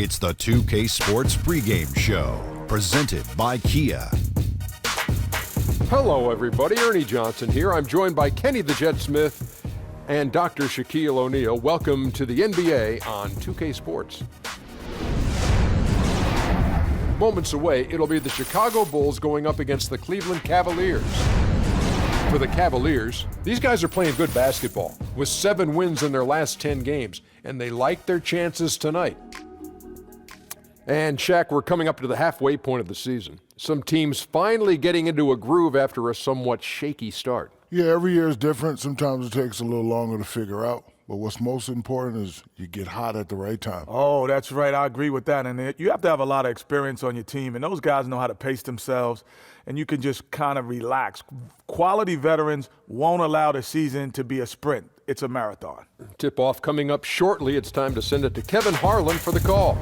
It's the 2K Sports pregame show, presented by Kia. Hello, everybody. Ernie Johnson here. I'm joined by Kenny the Jet Smith and Dr. Shaquille O'Neal. Welcome to the NBA on 2K Sports. Moments away, it'll be the Chicago Bulls going up against the Cleveland Cavaliers. For the Cavaliers, these guys are playing good basketball with 7 wins in their last 10 games, and they like their chances tonight. And Shaq, we're coming up to the halfway point of the season. Some teams finally getting into a groove after a somewhat shaky start. Yeah, every year is different. Sometimes it takes a little longer to figure out. But what's most important is you get hot at the right time. Oh, that's right. I agree with that. And you have to have a lot of experience on your team. And those guys know how to pace themselves. And you can just kind of relax. Quality veterans won't allow the season to be a sprint. It's a marathon. Tip-off coming up shortly. It's time to send it to Kevin Harlan for the call.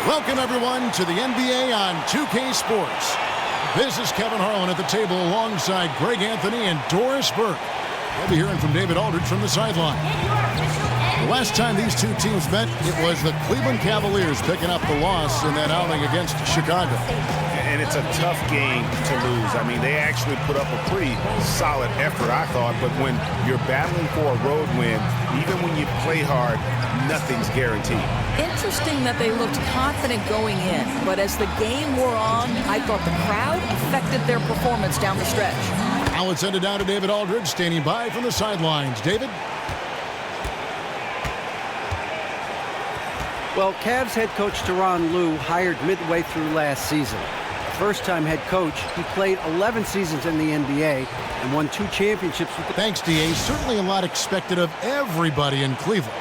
Welcome, everyone, to the NBA on 2K Sports. This is Kevin Harlan at the table alongside Greg Anthony and Doris Burke. We'll be hearing from David Aldridge from the sideline. The last time these two teams met, it was the Cleveland Cavaliers picking up the loss in that outing against Chicago. And it's a tough game to lose. I mean, they actually put up a pretty solid effort, I thought. But when you're battling for a road win, even when you play hard, nothing's guaranteed. Interesting that they looked confident going in, but as the game wore on, I thought the crowd affected their performance down the stretch. Now let's send it down to David Aldridge, standing by from the sidelines. David? Well, Cavs head coach Tyronn Lue hired midway through last season. First-time head coach, he played 11 seasons in the NBA and won 2 championships with the... Thanks, D.A. Certainly a lot expected of everybody in Cleveland.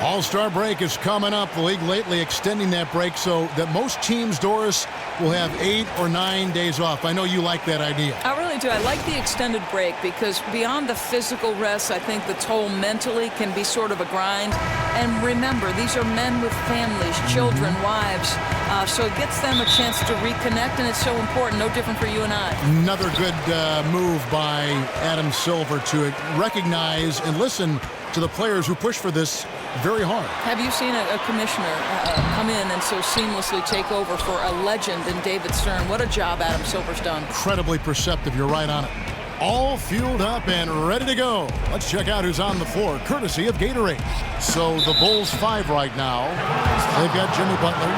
All-Star break is coming up. The league lately extending that break so that most teams, Doris, will have 8 or 9 days off. I know you like that idea. I really do. I like the extended break because beyond the physical rest, I think the toll mentally can be sort of a grind. And remember, these are men with families, children, wives. So it gets them a chance to reconnect, and it's so important, no different for you and I. Another good move by Adam Silver to recognize and listen to the players who push for this very hard. Have you seen a commissioner come in and so seamlessly take over for a legend in David Stern? What a job Adam Silver's done. Incredibly perceptive. You're right on it. All fueled up and ready to go. Let's check out who's on the floor, courtesy of Gatorade. So the Bulls 5 right now. They've got Jimmy Butler,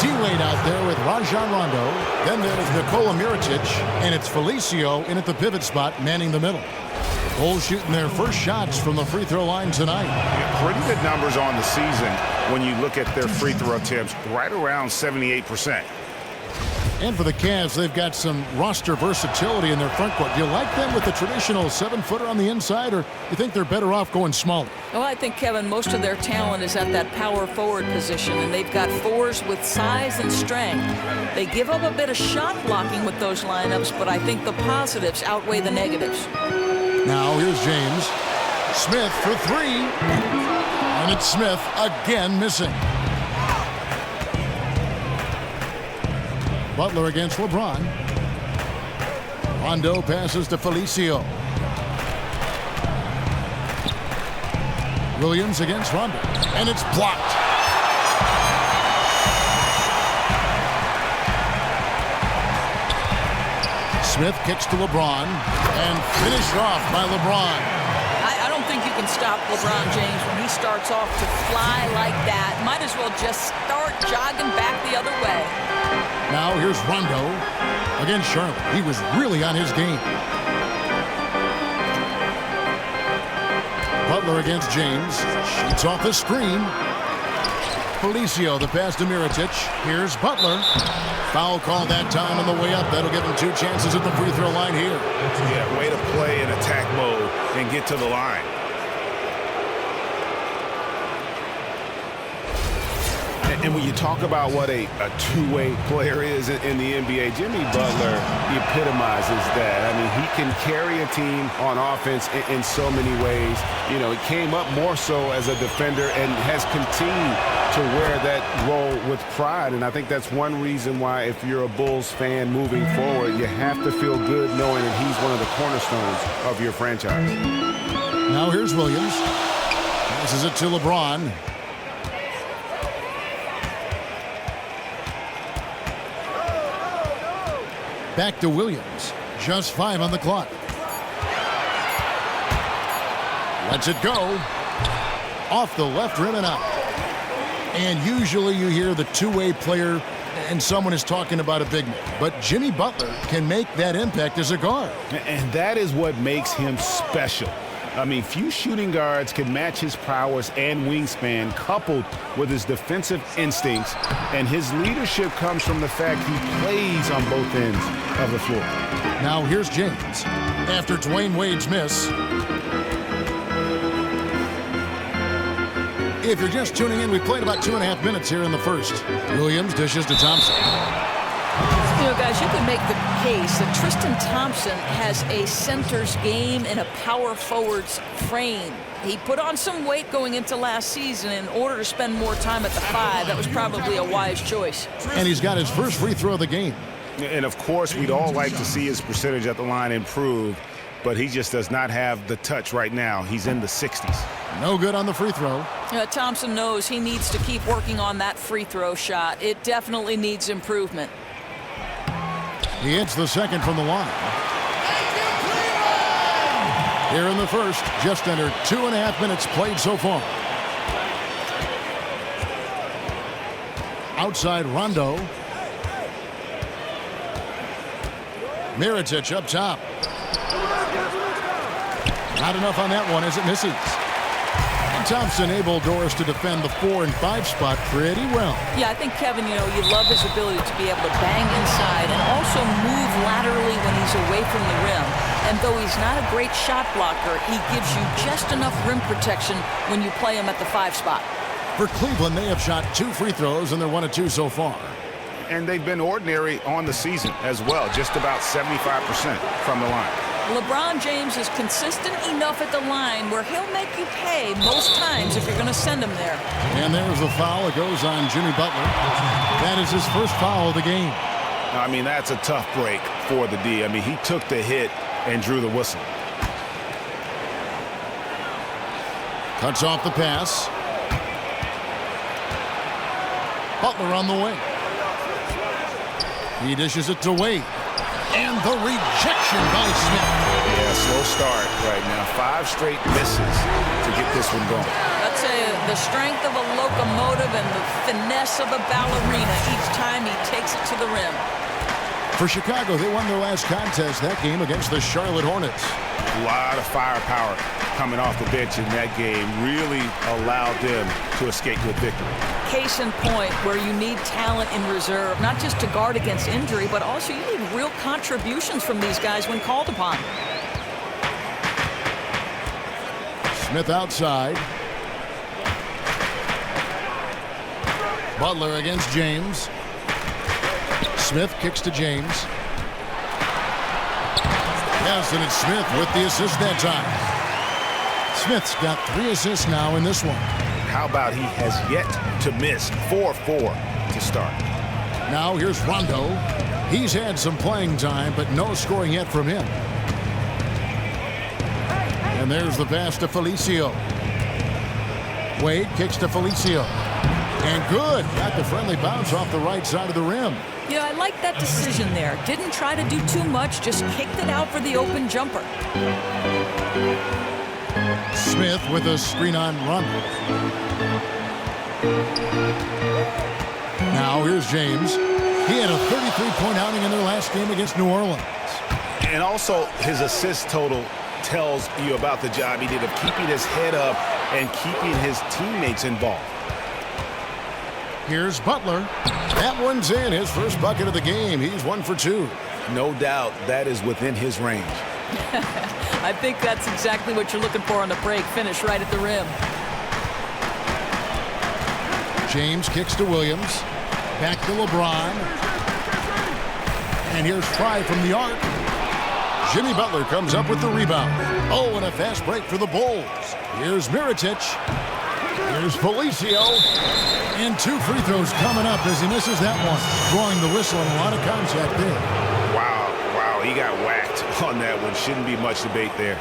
D-Wade out there with Rajon Rondo. Then there's Nikola Mirotic, and it's Felicio in at the pivot spot, manning the middle. Bulls shooting their first shots from the free throw line tonight. Yeah, pretty good numbers on the season when you look at their free throw attempts, right around 78%. And for the Cavs, they've got some roster versatility in their front court. Do you like them with the traditional 7-footer on the inside, or you think they're better off going smaller? Well, I think, Kevin, most of their talent is at that power forward position, and they've got 4s with size and strength. They give up a bit of shot blocking with those lineups, but I think the positives outweigh the negatives. Now here's James. Smith for 3. And it's Smith again missing. Butler against LeBron. Rondo passes to Felicio. Williams against Rondo. And it's blocked. Smith kicks to LeBron and finished off by LeBron. I don't think you can stop LeBron James when he starts off to fly like that. Might as well just start jogging back the other way. Now here's Rondo against Charlotte. He was really on his game. Butler against James. Shoots off the screen. Felicio, the pass to Mirotic. Here's Butler. Foul call that time on the way up. That'll give him 2 chances at the free throw line here. Yeah, way to play in attack mode and get to the line. And when you talk about what a two-way player is in the NBA, Jimmy Butler epitomizes that. I mean, he can carry a team on offense in so many ways. You know, he came up more so as a defender and has continued to wear that role with pride. And I think that's one reason why, if you're a Bulls fan moving forward, you have to feel good knowing that he's one of the cornerstones of your franchise. Now here's Williams. Passes it to LeBron. Back to Williams. Just 5 on the clock. Lets it go. Off the left rim and out. And usually you hear the two-way player and someone is talking about a big man. But Jimmy Butler can make that impact as a guard. And that is what makes him special. I mean, few shooting guards can match his prowess and wingspan, coupled with his defensive instincts. And his leadership comes from the fact he plays on both ends of the floor. Now here's James. After Dwayne Wade's miss. If you're just tuning in, we played about 2.5 minutes here in the first. Williams dishes to Thompson. You know, guys, you can make the case that Tristan Thompson has a center's game and a power forward's frame. He put on some weight going into last season in order to spend more time at the 5. That was probably a wise choice. And he's got his first free throw of the game. And, of course, we'd all like to see his percentage at the line improve, but he just does not have the touch right now. He's in the 60s. No good on the free throw. Thompson knows he needs to keep working on that free throw shot. It definitely needs improvement. He hits the second from the line. Here in the first, just under 2.5 minutes played so far. Outside Rondo. Mirotic up top. Not enough on that one as it misses. Thompson able, Doris, to defend the 4 and 5 spot pretty well. Yeah, I think, Kevin, you know, you love his ability to be able to bang inside and also move laterally when he's away from the rim. And though he's not a great shot blocker, he gives you just enough rim protection when you play him at the 5 spot. For Cleveland, they have shot 2 free throws, and they're 1 of 2 so far. And they've been ordinary on the season as well, just about 75% from the line. LeBron James is consistent enough at the line where he'll make you pay most times if you're going to send him there. And there's the foul. It goes on Jimmy Butler. That is his first foul of the game. I mean, that's a tough break for the D. I mean, he took the hit and drew the whistle. Cuts off the pass. Butler on the way. He dishes it to Wade. And the rejection by Smith. Yeah, slow start right now. 5 straight misses to get this one going. That's the strength of a locomotive and the finesse of a ballerina each time he takes it to the rim. For Chicago, they won their last contest that game against the Charlotte Hornets. A lot of firepower coming off the bench in that game really allowed them to escape with victory. Case in point where you need talent in reserve, not just to guard against injury, but also you need real contributions from these guys when called upon. Smith outside. Butler against James. Smith kicks to James. Yes, and it's Smith with the assist that time. Smith's got 3 assists now in this one. How about he has yet to miss 4-4 to start. Now here's Rondo. He's had some playing time, but no scoring yet from him. And there's the pass to Felicio. Wade kicks to Felicio. And good. Got the friendly bounce off the right side of the rim. You know, I like that decision there. Didn't try to do too much, just kicked it out for the open jumper. Smith with a screen on Rondo. Now here's James. He had a 33-point outing in their last game against New Orleans. And also his assist total tells you about the job he did of keeping his head up and keeping his teammates involved. Here's Butler. That one's in. His first bucket of the game. He's 1 for 2. No doubt that is within his range. I think that's exactly what you're looking for on the break. Finish right at the rim. James kicks to Williams. Back to LeBron. And here's Fry from the arc. Jimmy Butler comes up with the rebound. Oh, and a fast break for the Bulls. Here's Mirotic. Here's Felicio. And 2 free throws coming up as he misses that one. Drawing the whistle and a lot of contact there. Wow, he got whacked on that one. Shouldn't be much debate there.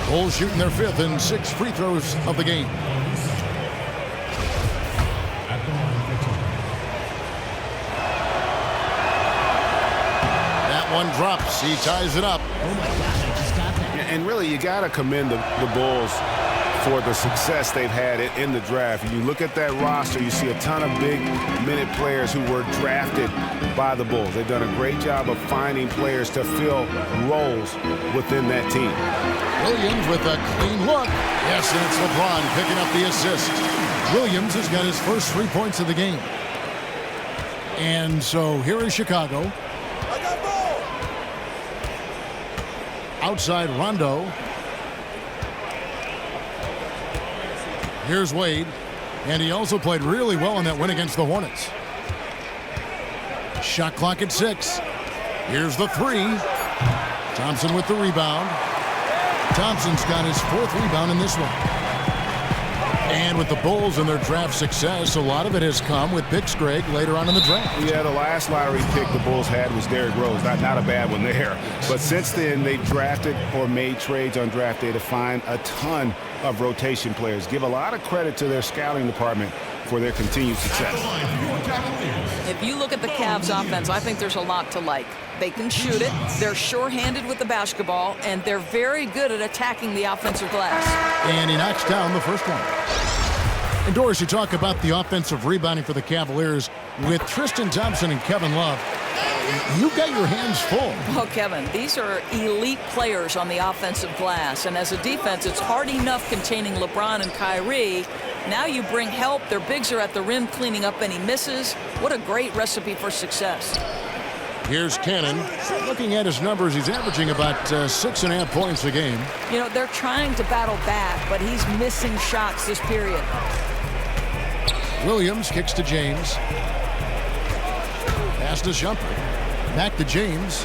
Bulls shooting their 5th and 6 free throws of the game. That one drops. He ties it up. And really, you got to commend the Bulls for the success they've had in the draft. You look at that roster, you see a ton of big-minute players who were drafted by the Bulls. They've done a great job of finding players to fill roles within that team. Williams with a clean look. Yes, and it's LeBron picking up the assist. Williams has got his first 3 points of the game. And so here is Chicago. Outside Rondo. Here's Wade. And he also played really well in that win against the Hornets. Shot clock at 6. Here's the 3. Thompson with the rebound. Thompson's got his 4th rebound in this one. And with the Bulls and their draft success, a lot of it has come with picks, Greg, later on in the draft. Yeah, the last lottery pick the Bulls had was Derrick Rose. Not a bad one there. But since then, they've drafted or made trades on draft day to find a ton of rotation players. Give a lot of credit to their scouting department for their continued success. If you look at the Cavs offense, I think there's a lot to like. They can shoot it, they're sure-handed with the basketball, and they're very good at attacking the offensive glass. And he knocks down the first one. And Doris, you talk about the offensive rebounding for the Cavaliers with Tristan Thompson and Kevin Love. You've got your hands full. Oh, Kevin, these are elite players on the offensive glass. And as a defense, it's hard enough containing LeBron and Kyrie. Now you bring help. Their bigs are at the rim cleaning up any misses. What a great recipe for success. Here's Cannon. Looking at his numbers, he's averaging about 6.5 points a game. You know, they're trying to battle back, but he's missing shots this period. Williams kicks to James. Pass to Shumpert. Back to James.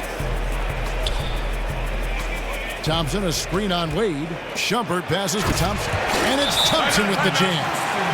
Thompson, a screen on Wade. Shumpert passes to Thompson. And it's Thompson with the jam.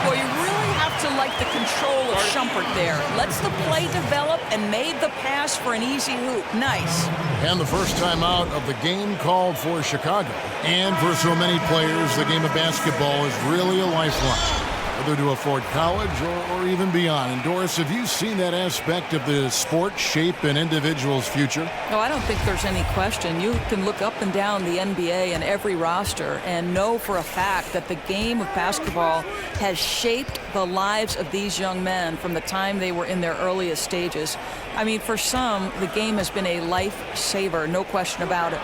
Well, you really have to like the control of Shumpert there. Lets the play develop and made the pass for an easy hoop. Nice. And the first time out of the game called for Chicago. And for so many players, the game of basketball is really a lifeline, whether to afford college or even beyond. And Doris, have you seen that aspect of the sport shape an individual's future? No, I don't think there's any question. You can look up and down the NBA and every roster and know for a fact that the game of basketball has shaped the lives of these young men from the time they were in their earliest stages. I mean, for some, the game has been a lifesaver, no question about it.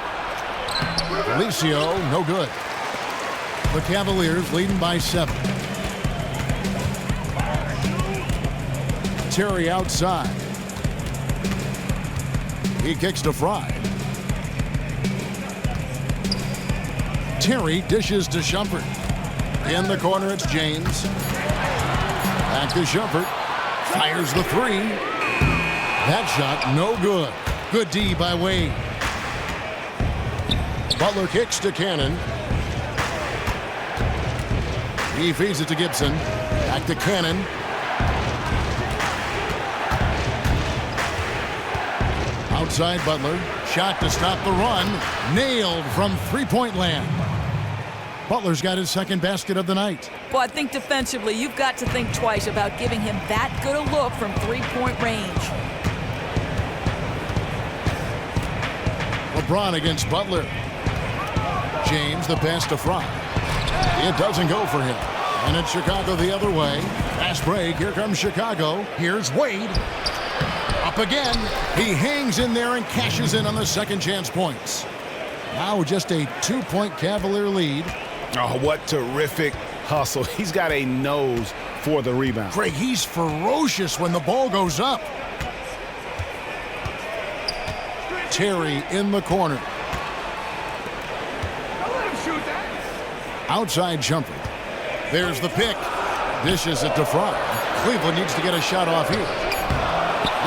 Felicio, no good. The Cavaliers leading by 7. Terry outside. He kicks to Fry. Terry dishes to Shumpert. In the corner, it's James. Back to Shumpert. Fires the 3. That shot, no good. Good D by Wade. Butler kicks to Cannon. He feeds it to Gibson. Back to Cannon. Outside Butler. Shot to stop the run. Nailed from three-point land. Butler's got his second basket of the night. Well, I think defensively, you've got to think twice about giving him that good a look from three-point range. LeBron against Butler. James, the pass to Fry. It doesn't go for him. And it's Chicago the other way. Fast break. Here comes Chicago. Here's Wade. Up again. He hangs in there and cashes in on the second chance points. Now just a 2-point Cavalier lead. Oh, what terrific hustle. He's got a nose for the rebound. Greg, he's ferocious when the ball goes up. Terry in the corner. Outside jumper. There's the pick. Dishes it to Fry. Cleveland needs to get a shot off here.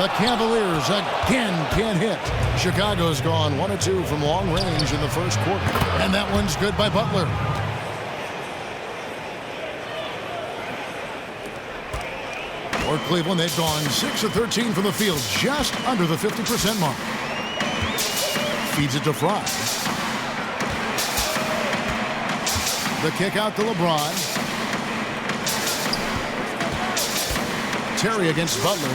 The Cavaliers again can't hit. Chicago's gone 1 of 2 from long range in the first quarter. And that one's good by Butler. For Cleveland, they've gone 6 of 13 from the field, just under the 50% mark. Feeds it to Fry. The kick out to LeBron. Terry against Butler.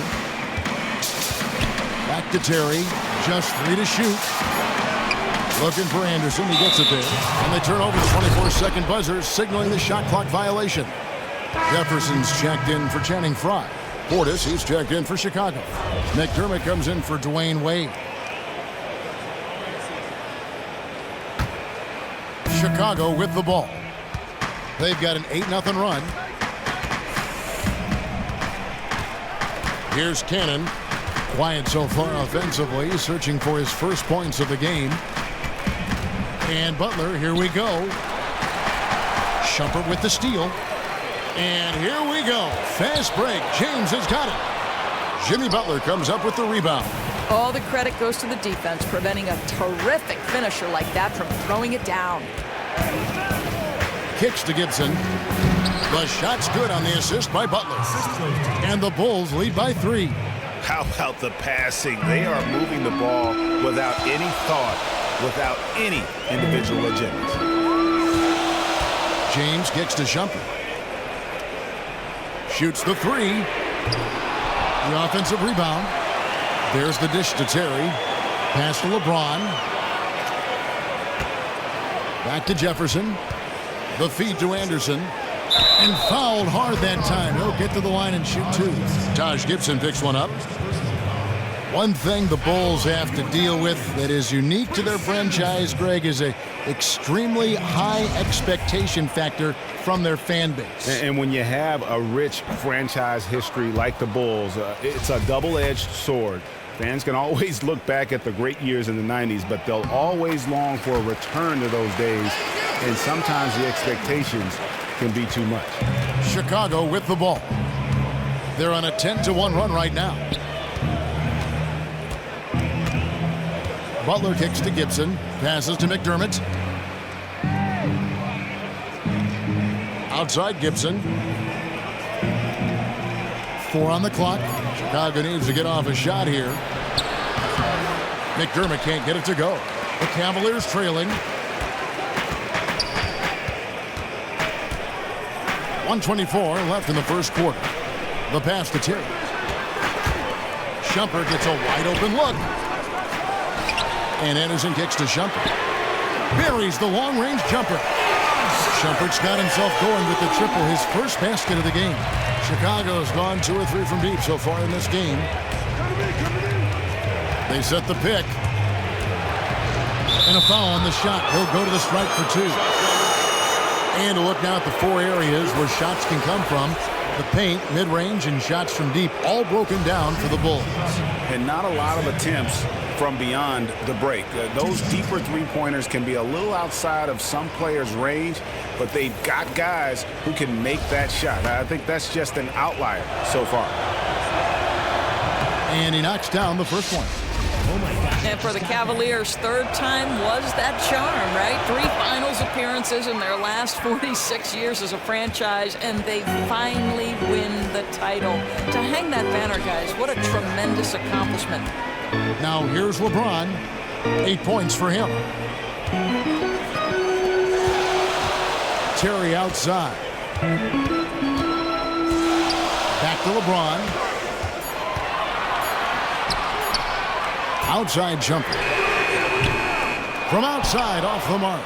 Back to Terry. Just 3 to shoot. Looking for Anderson. He gets it there. And they turn over the 24-second buzzer, signaling the shot clock violation. Jefferson's checked in for Channing Frye. Portis, he's checked in for Chicago. McDermott comes in for Dwayne Wade. Chicago with the ball. They've got an 8-0 run. Here's Cannon. Quiet so far offensively, searching for his first points of the game. And Butler, here we go. Shumpert with the steal. And here we go. Fast break. James has got it. Jimmy Butler comes up with the rebound. All the credit goes to the defense, preventing a terrific finisher like that from throwing it down. Kicks to Gibson. The shot's good on the assist by Butler. And the Bulls lead by 3. How about the passing? They are moving the ball without any thought, without any individual agendas. James kicks to Shumpert. Shoots the 3. The offensive rebound. There's the dish to Terry. Pass to LeBron. Back to Jefferson. The feed to Anderson. And fouled hard that time. He'll get to the line and shoot 2. Taj Gibson picks one up. One thing the Bulls have to deal with that is unique to their franchise, Greg, is a extremely high expectation factor from their fan base. And when you have a rich franchise history like the Bulls, it's a double-edged sword. Fans can always look back at the great years in the 90s, but they'll always long for a return to those days, and sometimes the expectations can be too much. Chicago with the ball. They're on a 10-1 run right now. Butler kicks to Gibson. Passes to McDermott. Outside Gibson. 4 on the clock. Chicago needs to get off a shot here. McDermott can't get it to go. The Cavaliers trailing. 1:24 left in the first quarter. The pass to Terry. Shumpert gets a wide open look. And Anderson kicks to Shumpert. Buries the long-range jumper. Shumpert's got himself going with the triple, his first basket of the game. Chicago's gone 2 or 3 from deep so far in this game. They set the pick. And a foul on the shot. He'll go to the strike for 2. And a look now at the 4 areas where shots can come from. The paint, mid-range, and shots from deep, all broken down for the Bulls. And not a lot of attempts from beyond the break. Those deeper three-pointers can be a little outside of some players' range, but they've got guys who can make that shot. I think that's just an outlier so far. And he knocks down the first one. And for the Cavaliers, 3rd time was that charm, right? 3 finals appearances in their last 46 years as a franchise, and they finally win the title. To hang that banner, guys, what a tremendous accomplishment. Now here's LeBron. 8 points for him. Terry outside. Back to LeBron. Outside jumper. From outside, off the mark.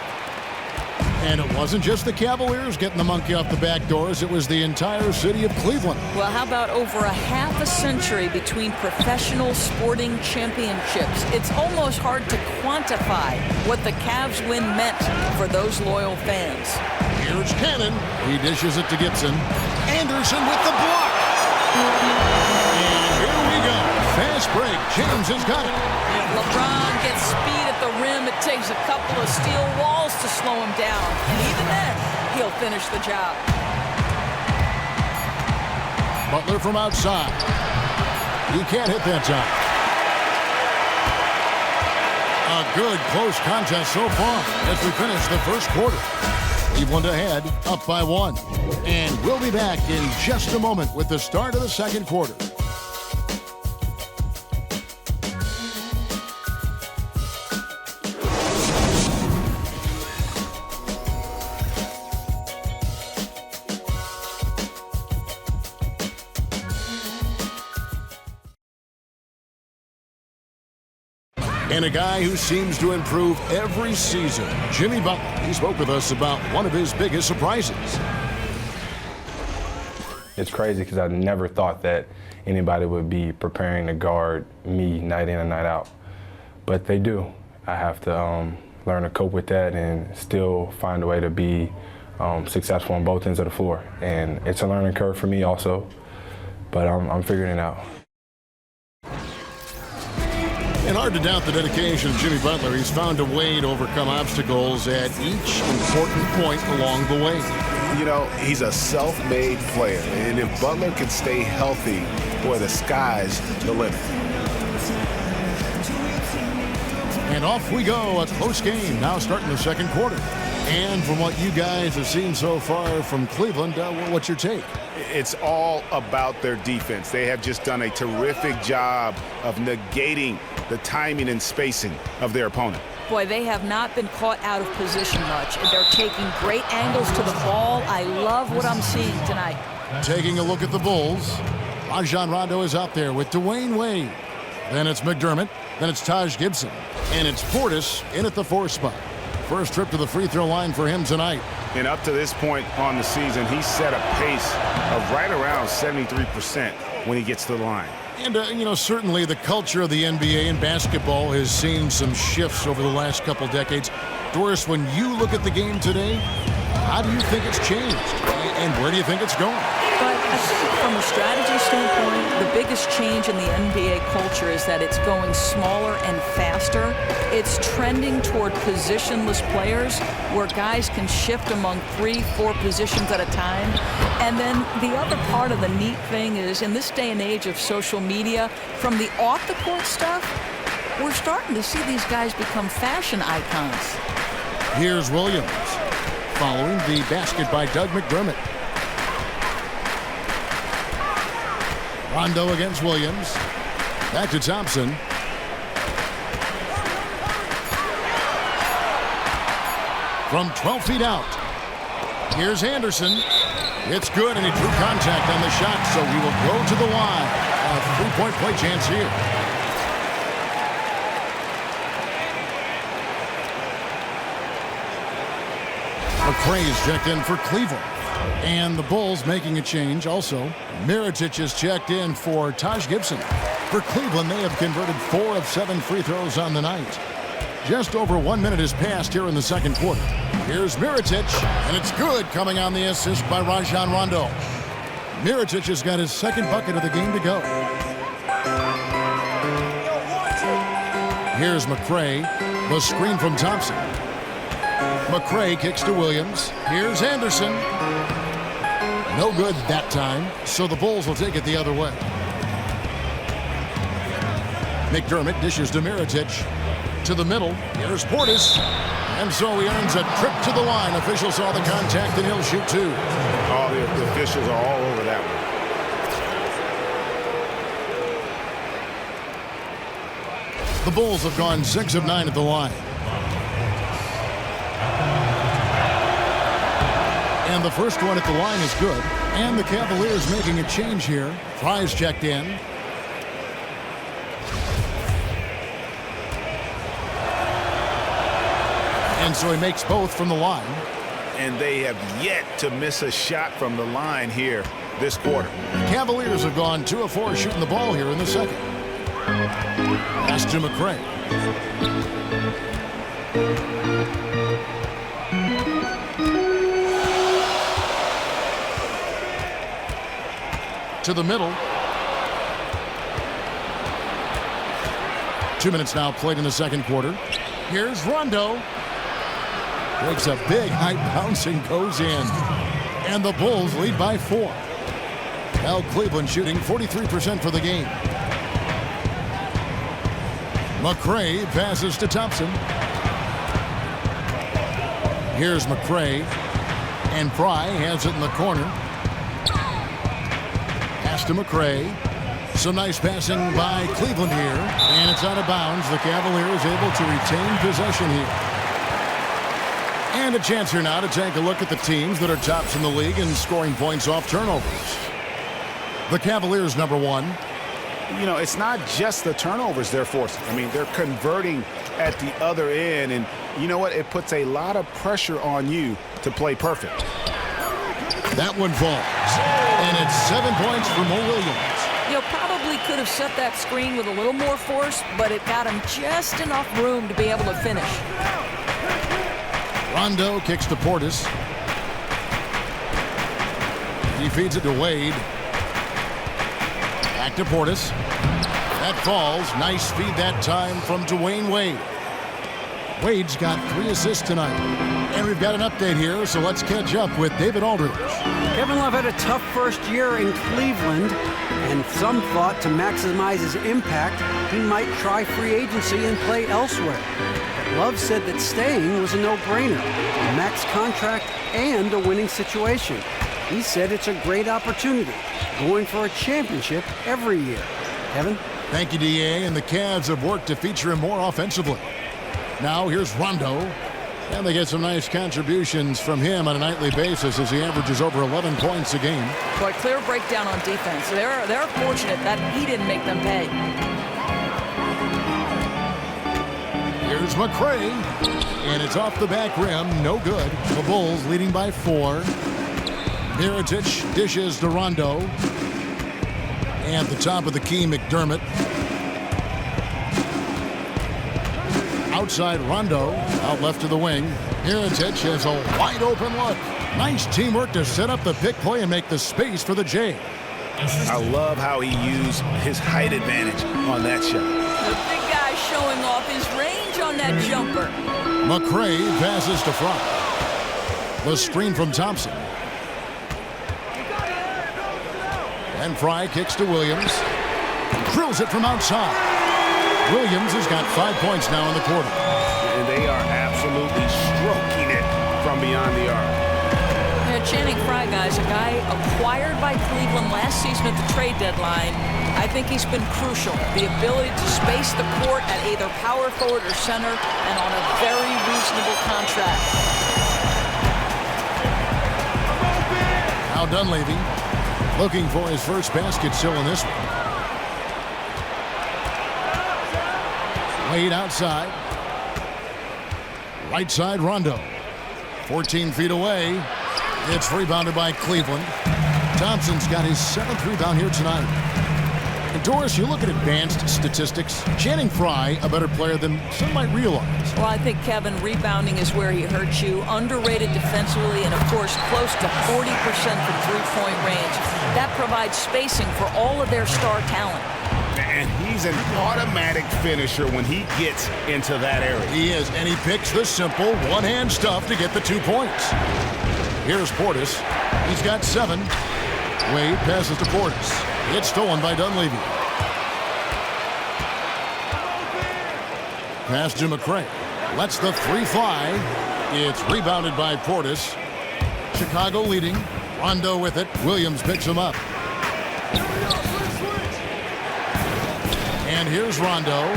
And it wasn't just the Cavaliers getting the monkey off the back doors. It was the entire city of Cleveland. Well, how about over a half a century between professional sporting championships? It's almost hard to quantify what the Cavs win meant for those loyal fans. Here's Cannon. He dishes it to Gibson. Anderson with the block. And here we go. Fast break. James has got it. If LeBron gets speed at the rim, it takes a couple of steel walls to slow him down. And even then, he'll finish the job. Butler from outside. He can't hit that time. A good close contest so far as we finish the first quarter. Cleveland ahead, up by 1. And we'll be back in just a moment with the start of the second quarter. And a guy who seems to improve every season, Jimmy Butler. He spoke with us about one of his biggest surprises. It's crazy because I never thought that anybody would be preparing to guard me night in and night out. But they do. I have to learn to cope with that and still find a way to be successful on both ends of the floor. And it's a learning curve for me also, but I'm figuring it out. And hard to doubt the dedication of Jimmy Butler. He's found a way to overcome obstacles at each important point along the way. You know, he's a self-made player, and if Butler can stay healthy, boy, the sky's the limit. And off we go, a close game now starting the second quarter. And from what you guys have seen so far from Cleveland, what's your take? It's all about their defense. They have just done a terrific job of negating the timing and spacing of their opponent. Boy, they have not been caught out of position much. They're taking great angles to the ball. I love what I'm seeing tonight. Taking a look at the Bulls. Rajon Rondo is out there with Dwayne Wade. Then it's McDermott. Then it's Taj Gibson. And it's Portis in at the 4 spot. First trip to the free throw line for him tonight. And up to this point on the season, he's set a pace of right around 73% when he gets to the line. And, you know, certainly the culture of the NBA and basketball has seen some shifts over the last couple decades. Doris, when you look at the game today, how do you think it's changed? And where do you think it's going? But I think from a strategy standpoint, the biggest change in the NBA culture is that it's going smaller and faster. It's trending toward positionless players where guys can shift among 3-4 positions at a time. And then the other part of the neat thing is in this day and age of social media, from the off-the-court stuff, we're starting to see these guys become fashion icons. Here's Williams following the basket by Doug McDermott. Rondo against Williams. Back to Thompson. From 12 feet out. Here's Anderson. It's good, and he drew contact on the shot, so he will go to the line. A three-point play chance here. McRae's checked in for Cleveland. And the Bulls making a change also. Mirotic is checked in for Taj Gibson. For Cleveland, they have converted 4 of 7 free throws on the night. Just over 1 minute has passed here in the second quarter. Here's Mirotic, and it's good, coming on the assist by Rajon Rondo. Mirotic has got his second bucket of the game to go. Here's McRae, the screen from Thompson. McRae kicks to Williams. Here's Anderson. No good that time, so the Bulls will take it the other way. McDermott dishes to Mirotic. To the middle. Here's Portis. And so he earns a trip to the line. Officials saw the contact, and he'll shoot 2. All the officials are all over that one. The Bulls have gone 6 of 9 at the line. And the first one at the line is good. And the Cavaliers making a change here. Fry's checked in. And so he makes both from the line. And they have yet to miss a shot from the line here this quarter. Cavaliers have gone 2 of 4 shooting the ball here in the second. Pass to McRae. to the middle. 2 minutes now played in the second quarter. Here's Rondo. Breaks a big high bounce and goes in. And the Bulls lead by 4. Now Cleveland shooting 43% for the game. McRae passes to Thompson. Here's McRae. And Fry has it in the corner. Pass to McRae. Some nice passing by Cleveland here. And it's out of bounds. The Cavaliers able to retain possession here. And a chance here now to take a look at the teams that are tops in the league in scoring points off turnovers. The Cavaliers, number 1. You know, it's not just the turnovers they're forcing. I mean, they're converting at the other end. And you know what? It puts a lot of pressure on you to play perfect. That one falls. And it's 7 points for Mo Williams. You know, probably could have set that screen with a little more force, but it got him just enough room to be able to finish. Rondo kicks to Portis. He feeds it to Wade. Back to Portis. That falls. Nice feed that time from Dwayne Wade. Wade's got 3 assists tonight. And we've got an update here, so let's catch up with David Aldridge. Kevin Love had a tough first year in Cleveland, and some thought to maximize his impact, he might try free agency and play elsewhere. But Love said that staying was a no-brainer, a max contract and a winning situation. He said it's a great opportunity, going for a championship every year. Kevin? Thank you, D.A., and the Cavs have worked to feature him more offensively. Now here's Rondo, and they get some nice contributions from him on a nightly basis as he averages over 11 points a game. But clear breakdown on defense. They're fortunate that he didn't make them pay. Here's McRae, and it's off the back rim, no good. The Bulls leading by 4. Mirotic dishes to Rondo. And at the top of the key, McDermott. Outside Rondo, out left to the wing. Mirotic has a wide open look. Nice teamwork to set up the pick play and make the space for the J. I love how he used his height advantage on that shot. The big guy showing off his range on that jumper. McRae passes to Fry. The screen from Thompson. And Fry kicks to Williams. Drills it from outside. Williams has got 5 points now in the quarter. And they are absolutely stroking it from beyond the arc. Channing Frye, guys, a guy acquired by Cleveland last season at the trade deadline. I think he's been crucial. The ability to space the court at either power forward or center, and on a very reasonable contract. Now Dunleavy looking for his first basket still in this one. Wade outside. Right side Rondo. 14 feet away. It's rebounded by Cleveland. Thompson's got his 7th rebound here tonight. And Doris, you look at advanced statistics. Channing Frye, a better player than some might realize. Well, I think, Kevin, rebounding is where he hurts you. Underrated defensively, and, of course, close to 40% from three-point range. That provides spacing for all of their star talent. And he's an automatic finisher when he gets into that area. He is, and he picks the simple one-hand stuff to get the 2 points. Here's Portis. He's got 7. Wade passes to Portis. It's stolen by Dunleavy. Pass to McRae. Lets the 3 fly. It's rebounded by Portis. Chicago leading. Rondo with it. Williams picks him up. And here's Rondo.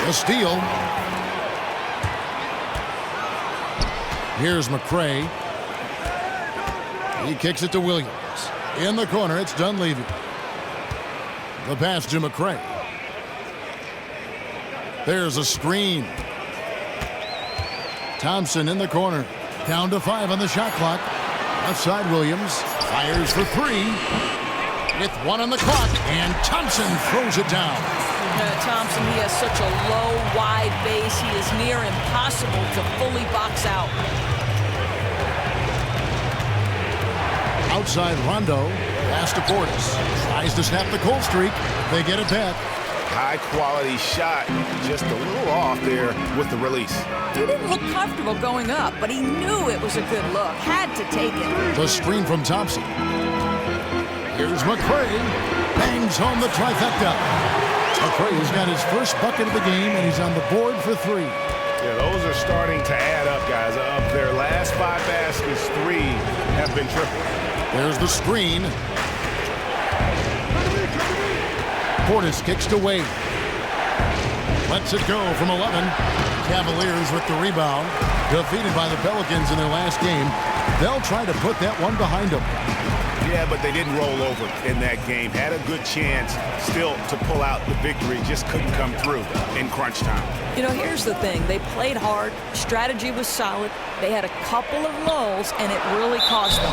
The steal. Here's McRae. He kicks it to Williams. In the corner, it's Dunleavy. The pass to McRae. There's a screen. Thompson in the corner. Down to 5 on the shot clock. Left side Williams. Fires for 3. With 1 on the clock. And Thompson throws it down. Thompson, he has such a low, wide base. He is near impossible to fully box out. Outside Rondo. Pass to Portis. Tries to snap the cold streak. They get it back. High-quality shot, just a little off there with the release. He didn't look comfortable going up, but he knew it was a good look. Had to take it. The screen from Thompson. Here's McCray. Bangs home the trifecta. McCray's got his first bucket of the game, and he's on the board for 3. Yeah, those are starting to add up, guys. Of their last 5 baskets, 3 have been triple. There's the screen. Portis kicks to Wade. Lets it go from 11. Cavaliers with the rebound. Defeated by the Pelicans in their last game. They'll try to put that one behind them. Yeah, but they didn't roll over in that game. Had a good chance still to pull out the victory. Just couldn't come through in crunch time. You know, here's the thing. They played hard. Strategy was solid. They had a couple of lulls, and it really cost them.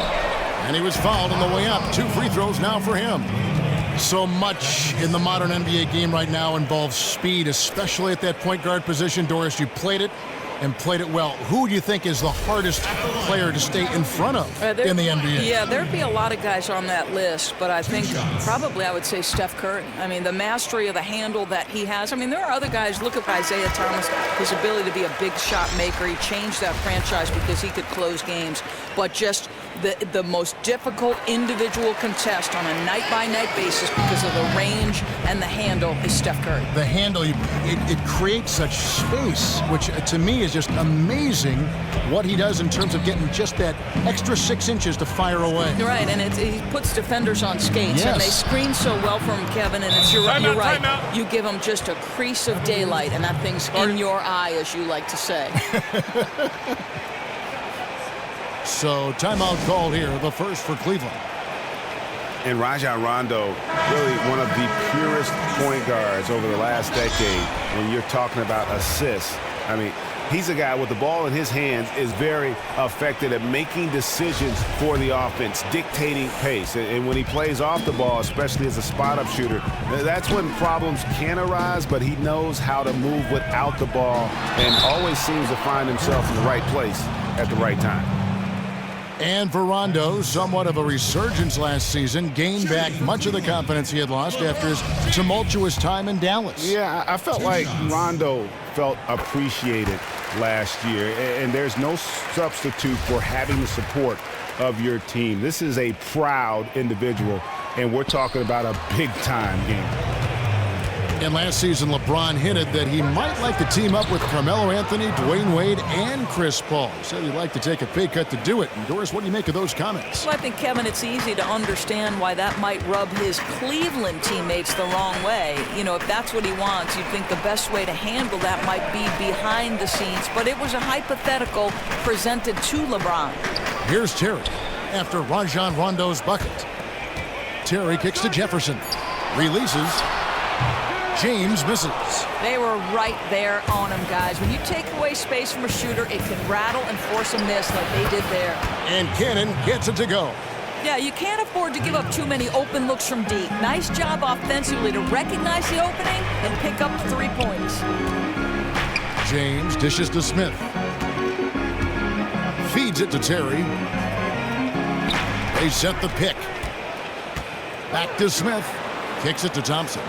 And he was fouled on the way up. 2 free throws now for him. So much in the modern NBA game right now involves speed, especially at that point guard position. Doris, you played it and played it well. Who do you think is the hardest player to stay in front of in the NBA? Yeah, there'd be a lot of guys on that list, but I think probably I would say Steph Curry. I mean, the mastery of the handle that he has. I mean, there are other guys. Look at Isaiah Thomas, his ability to be a big shot maker. He changed that franchise because he could close games, but just the most difficult individual contest on a night-by-night basis because of the range and the handle is Steph Curry. The handle, it creates such space, which to me is just amazing what he does in terms of getting just that extra 6 inches to fire away. You're right, and he puts defenders on skates, yes. and they screen so well for him, Kevin, and you're right. You give him just a crease of daylight, and that thing's in your eye, as you like to say. So timeout called here, the first for Cleveland. And Rajon Rondo, really one of the purest point guards over the last decade. When you're talking about assists, I mean, he's a guy with the ball in his hands is very effective at making decisions for the offense, dictating pace. And when he plays off the ball, especially as a spot-up shooter, that's when problems can arise, but he knows how to move without the ball and always seems to find himself in the right place at the right time. And for Rondo, somewhat of a resurgence last season, gained back much of the confidence he had lost after his tumultuous time in Dallas. Yeah, I felt like Rondo felt appreciated last year, and there's no substitute for having the support of your team. This is a proud individual, and we're talking about a big-time game. And last season, LeBron hinted that he might like to team up with Carmelo Anthony, Dwayne Wade, and Chris Paul. He said he'd like to take a pay cut to do it. And Doris, what do you make of those comments? Well, I think, Kevin, it's easy to understand why that might rub his Cleveland teammates the wrong way. You know, if that's what he wants, you'd think the best way to handle that might be behind the scenes. But it was a hypothetical presented to LeBron. Here's Terry after Rajon Rondo's bucket. Terry kicks to Jefferson. Releases. James misses. They were right there on him, guys. When you take away space from a shooter, it can rattle and force a miss like they did there. And Cannon gets it to go. Yeah, you can't afford to give up too many open looks from deep. Nice job offensively to recognize the opening and pick up 3 points. James dishes to Smith. Feeds it to Terry. They set the pick. Back to Smith. Kicks it to Thompson.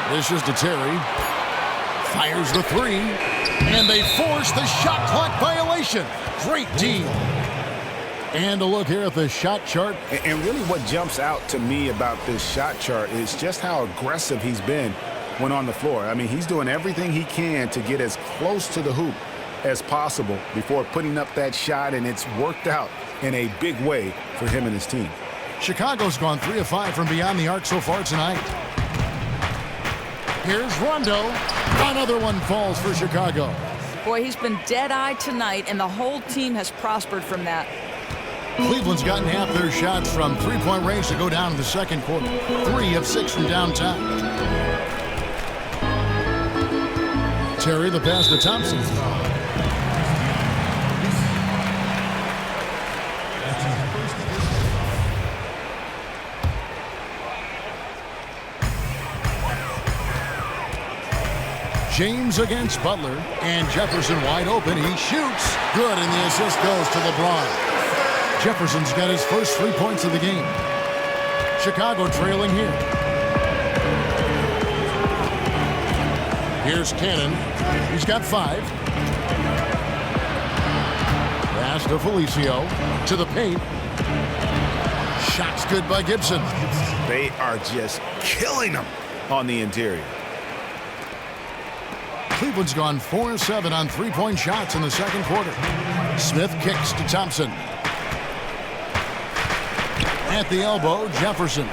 Dishes to Terry. Fires the 3. And they force the shot clock violation. Great team. And a look here at the shot chart. And really what jumps out to me about this shot chart is just how aggressive he's been when on the floor. I mean, he's doing everything he can to get as close to the hoop as possible before putting up that shot, and it's worked out in a big way for him and his team. Chicago's gone 3 of 5 from beyond the arc so far tonight. Here's Rondo. Another one falls for Chicago. Boy, he's been dead-eyed tonight, and the whole team has prospered from that. Cleveland's gotten half their shots from three-point range to go down in the second quarter. 3 of 6 from downtown. Terry the pass to Thompson. James against Butler, and Jefferson wide open. He shoots. Good, and the assist goes to LeBron. Jefferson's got his first 3 points of the game. Chicago trailing here. Here's Cannon. He's got 5. Pass to Felicio. To the paint. Shot's good by Gibson. They are just killing them on the interior. Cleveland's gone 4-7 on 3-point shots in the second quarter. Smith kicks to Thompson. At the elbow, Jefferson.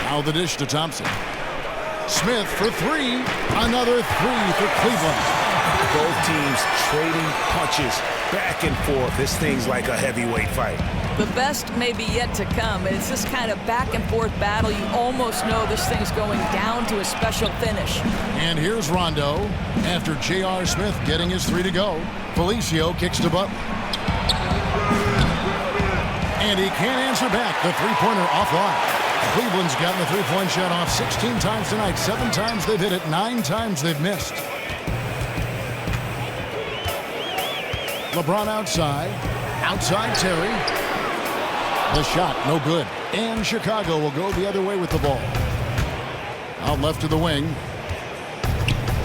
Now the dish to Thompson. Smith for 3. Another 3 for Cleveland. Both teams trading punches back and forth. This thing's like a heavyweight fight. The best may be yet to come. It's this kind of back and forth battle. You almost know this thing's going down to a special finish. And here's Rondo. After J.R. Smith getting his 3 to go, Felicio kicks to Butler. And he can't answer back. The three-pointer offline. Cleveland's gotten the three-point shot off 16 times tonight. 7 times they've hit it. 9 times they've missed. LeBron outside. Outside Terry. The shot, no good. And Chicago will go the other way with the ball. Out left to the wing.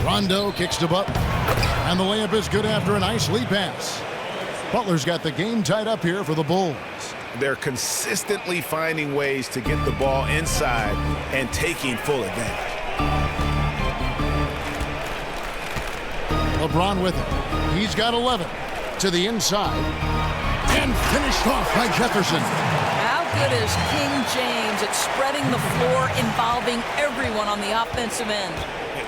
Rondo kicks to Butler. And the layup is good after a nice lead pass. Butler's got the game tied up here for the Bulls. They're consistently finding ways to get the ball inside and taking full advantage. LeBron with it. He's got 11 to the inside. And finished off by Jefferson. How good is King James at spreading the floor, involving everyone on the offensive end?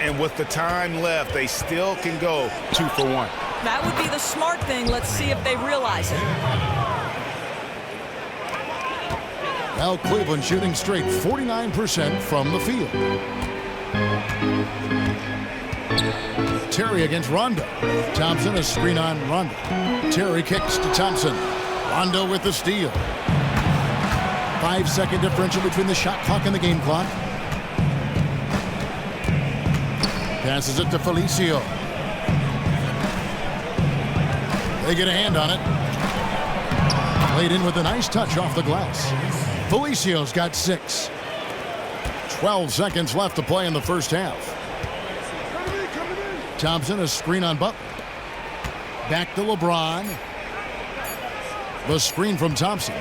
And with the time left, they still can go 2 for 1. That would be the smart thing. Let's see if they realize it. Now Cleveland shooting straight 49% from the field. Terry against Rondo. Thompson, a screen on Rondo. Terry kicks to Thompson. Rondo with the steal. 5-second differential between the shot clock and the game clock. Passes it to Felicio. They get a hand on it. Played in with a nice touch off the glass. Felicio's got 6. 12 seconds left to play in the first half. Thompson, a screen on Butler. Back to LeBron. The screen from Thompson.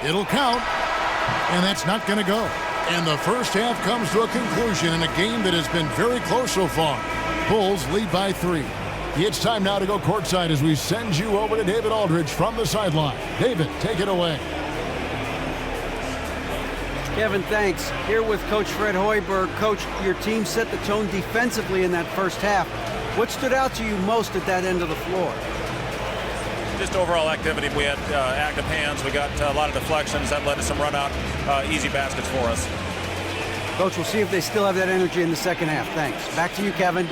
It'll count. And that's not going to go. And the first half comes to a conclusion in a game that has been very close so far. Bulls lead by 3. It's time now to go courtside as we send you over to David Aldridge from the sideline. David, take it away. Kevin, thanks. Here with Coach Fred Hoiberg. Coach, your team set the tone defensively in that first half. What stood out to you most at that end of the floor? Just overall activity. We had active hands. We got a lot of deflections. That led to some run-out, easy baskets for us. Coach, we'll see if they still have that energy in the second half. Thanks. Back to you, Kevin.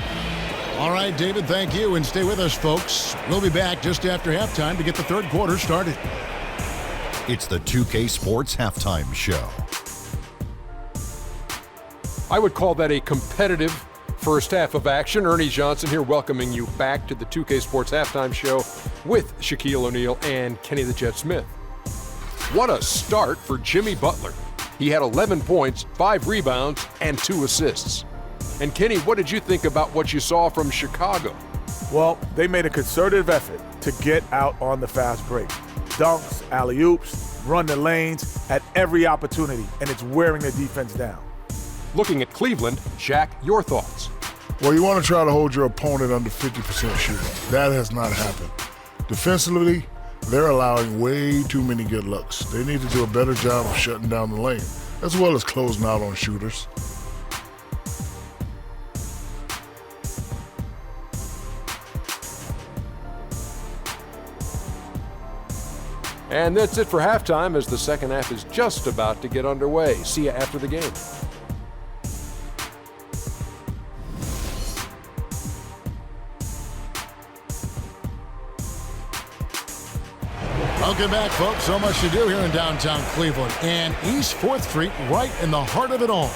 All right, David, thank you. And stay with us, folks. We'll be back just after halftime to get the third quarter started. It's the 2K Sports Halftime Show. I would call that a competitive first half of action. Ernie Johnson here welcoming you back to the 2K Sports Halftime Show with Shaquille O'Neal and Kenny the Jet Smith. What a start for Jimmy Butler. He had 11 points, 5 rebounds, and 2 assists. And Kenny, what did you think about what you saw from Chicago? Well, they made a concerted effort to get out on the fast break. Dunks, alley-oops, run the lanes at every opportunity, and it's wearing the defense down. Looking at Cleveland, Shaq, your thoughts? Well, you want to try to hold your opponent under 50% shooting. That has not happened. Defensively, they're allowing way too many good looks. They need to do a better job of shutting down the lane, as well as closing out on shooters. And that's it for halftime as the second half is just about to get underway. See you after the game. Welcome back, folks. So much to do here in downtown Cleveland and East 4th Street, right in the heart of it all.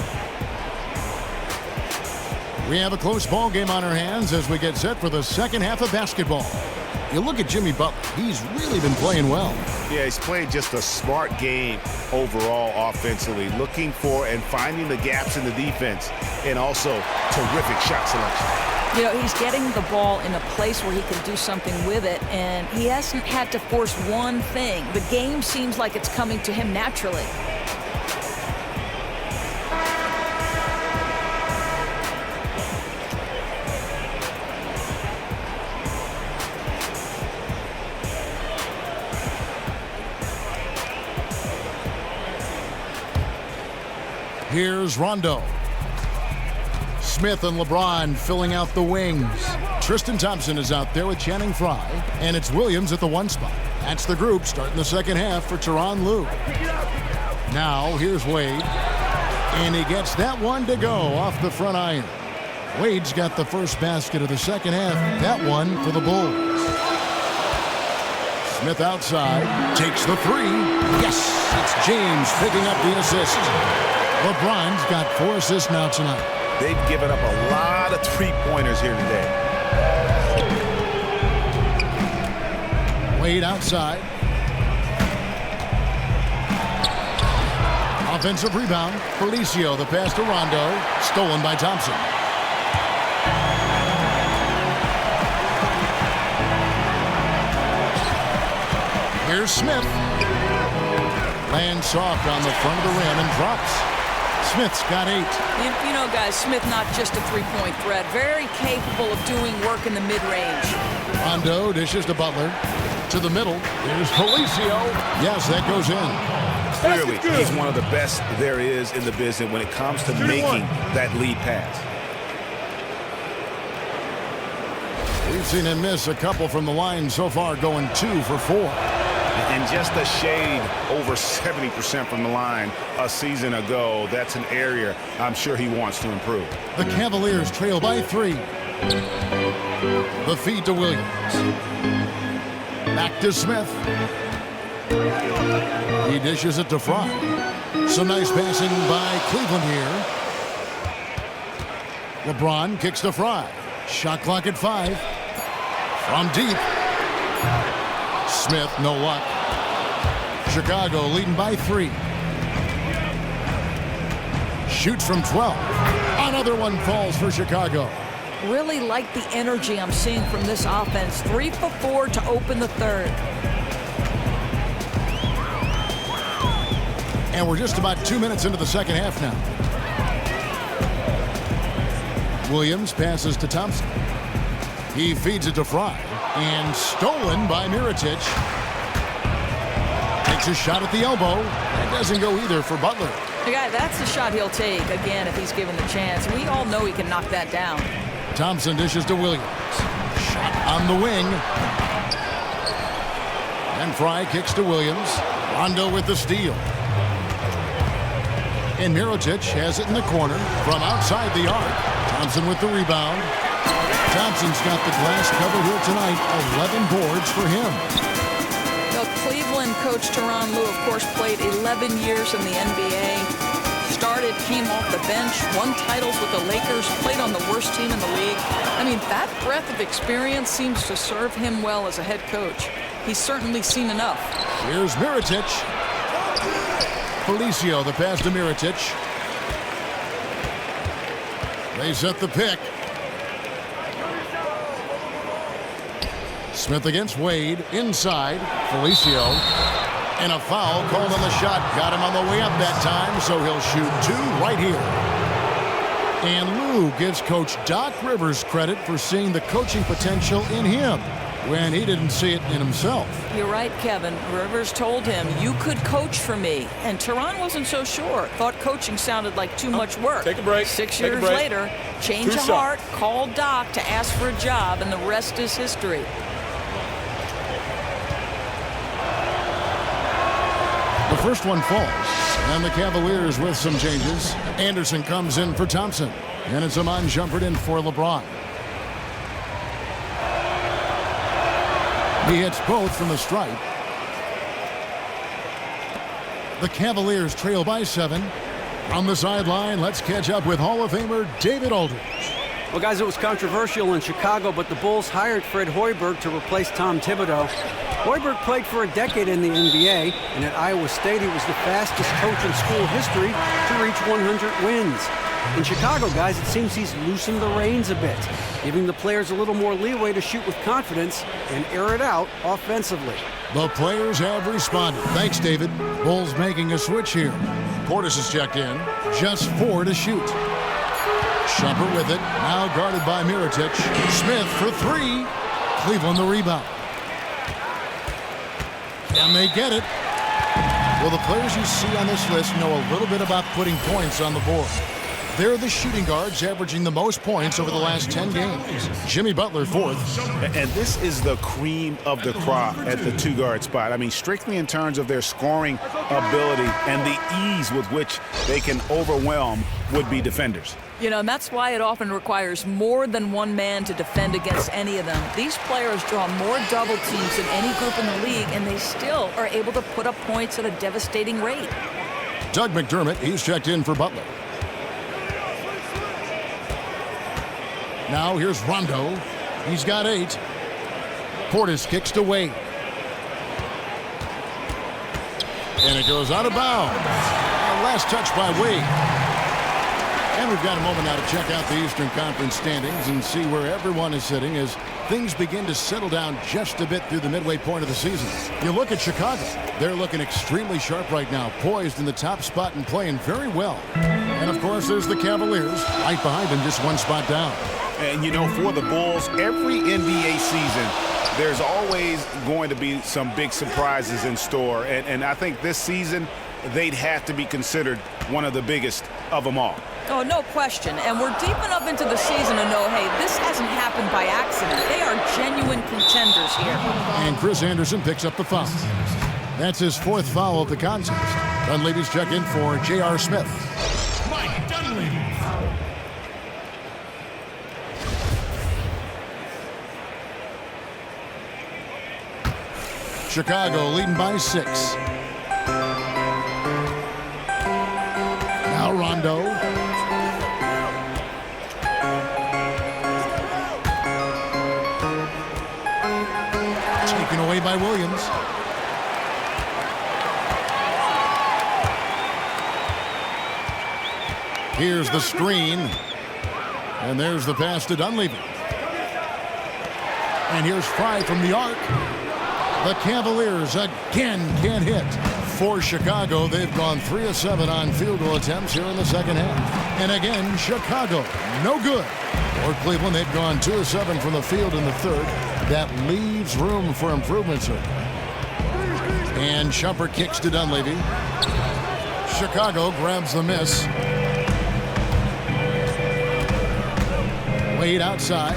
We have a close ball game on our hands as we get set for the second half of basketball. You look at Jimmy Butler. He's really been playing well. Yeah, he's playing just a smart game overall offensively, looking for and finding the gaps in the defense, and also terrific shot selection. You know, he's getting the ball in a place where he can do something with it, and he hasn't had to force one thing. The game seems like it's coming to him naturally. Here's Rondo. Smith and LeBron filling out the wings. Tristan Thompson is out there with Channing Frye, and it's Williams at the 1 spot. That's the group starting the second half for Tyronn Lue. Now here's Wade, and he gets that one to go off the front iron. Wade's got the first basket of the second half. That one for the Bulls. Smith outside, takes the three. Yes, it's James picking up the assist. LeBron's got 4 assists now tonight. They've given up a lot of three-pointers here today. Wade outside. Offensive rebound. Felicio, the pass to Rondo. Stolen by Thompson. Here's Smith. Lands soft on the front of the rim and drops. Smith's got 8. You know, guys, Smith not just a three-point threat. Very capable of doing work in the mid-range. Rondo dishes to Butler. To the middle. There's Felicio. Yes, that goes in. Clearly, he's one of the best there is in the business when it comes to making that lead pass. We've seen him miss a couple from the line so far, going 2 for 4. And just a shade over 70% from the line a season ago. That's an area I'm sure he wants to improve. The Cavaliers trail by 3. The feed to Williams. Back to Smith. He dishes it to Frye. Some nice passing by Cleveland here. LeBron kicks to Frye. Shot clock at 5. From deep. Smith, no luck. Chicago leading by 3. Shoots from 12. Another one falls for Chicago. Really like the energy I'm seeing from this offense. 3 for 4 to open the third. And we're just about 2 minutes into the second half now. Williams passes to Thompson. He feeds it to Frye. And stolen by Mirotic. Takes a shot at the elbow. That doesn't go either for Butler. The guy, that's the shot he'll take, again, if he's given the chance. We all know he can knock that down. Thompson dishes to Williams. Shot on the wing. And Frye kicks to Williams. Rondo with the steal. And Mirotic has it in the corner from outside the arc. Thompson with the rebound. Thompson's got the glass cover here tonight. 11 boards for him. The Cleveland coach Tyronn Lue, of course, played 11 years in the NBA. Started, came off the bench, won titles with the Lakers, played on the worst team in the league. I mean, that breadth of experience seems to serve him well as a head coach. He's certainly seen enough. Here's Mirotic. Felicio, the pass to Mirotic. They set the pick. Smith against Wade, inside, Felicio, and a foul called on the shot. Got him on the way up that time, so he'll shoot 2 right here. And Lue gives Coach Doc Rivers credit for seeing the coaching potential in him when he didn't see it in himself. You're right, Kevin. Rivers told him, you could coach for me. And Tyronn wasn't so sure. Thought coaching sounded like too much work. Take a break. 6 years later, change of heart, called Doc to ask for a job, and the rest is history. The first one falls, and the Cavaliers with some changes. Anderson comes in for Thompson, and it's Iman Shumpert in for LeBron. He hits both from the stripe. The Cavaliers trail by 7. On the sideline, let's catch up with Hall of Famer David Aldridge. Well, guys, it was controversial in Chicago, but the Bulls hired Fred Hoiberg to replace Tom Thibodeau. Hoiberg played for a decade in the NBA, and at Iowa State, he was the fastest coach in school history to reach 100 wins. In Chicago, guys, it seems he's loosened the reins a bit, giving the players a little more leeway to shoot with confidence and air it out offensively. The players have responded. Thanks, David. Bulls making a switch here. Portis is checked in. Just 4 to shoot. Shumpert with it. Now guarded by Mirotic. Smith for 3. Cleveland the rebound. And they get it. Well, the players you see on this list know a little bit about putting points on the board. They're the shooting guards averaging the most points over the last 10 games. Jimmy Butler 4th. And this is the cream of the crop at the 2-guard spot. I mean, strictly in terms of their scoring ability and the ease with which they can overwhelm would-be defenders. You know, and that's why it often requires more than one man to defend against any of them. These players draw more double teams than any group in the league, and they still are able to put up points at a devastating rate. Doug McDermott, he's checked in for Butler. Now here's Rondo. He's got 8. Portis kicks to Wade. And it goes out of bounds. Last touch by Wade. And we've got a moment now to check out the Eastern Conference standings and see where everyone is sitting as things begin to settle down just a bit through the midway point of the season. You look at Chicago. They're looking extremely sharp right now, poised in the top spot and playing very well. And, of course, there's the Cavaliers right behind them, just 1 spot down. And, you know, for the Bulls, every NBA season, there's always going to be some big surprises in store. And I think this season, they'd have to be considered one of the biggest of them all. Oh, no question. And we're deep enough into the season to know, hey, this hasn't happened by accident. They are genuine contenders here. And Chris Anderson picks up the foul. That's his 4th foul of the contest. Dunleavy's check in for J.R. Smith. Mike Dunleavy. Chicago leading by 6. Now Rondo. Taken away by Williams. Here's the screen. And there's the pass to Dunleavy. And here's Fry from the arc. The Cavaliers again can't hit. For Chicago, they've gone 3 of 7 on field goal attempts here in the second half. And again, Chicago, no good. For Cleveland, they've gone 2 of 7 from the field in the third. That leaves room for improvement, sir. And Shumpert kicks to Dunleavy. Chicago grabs the miss. Wade outside.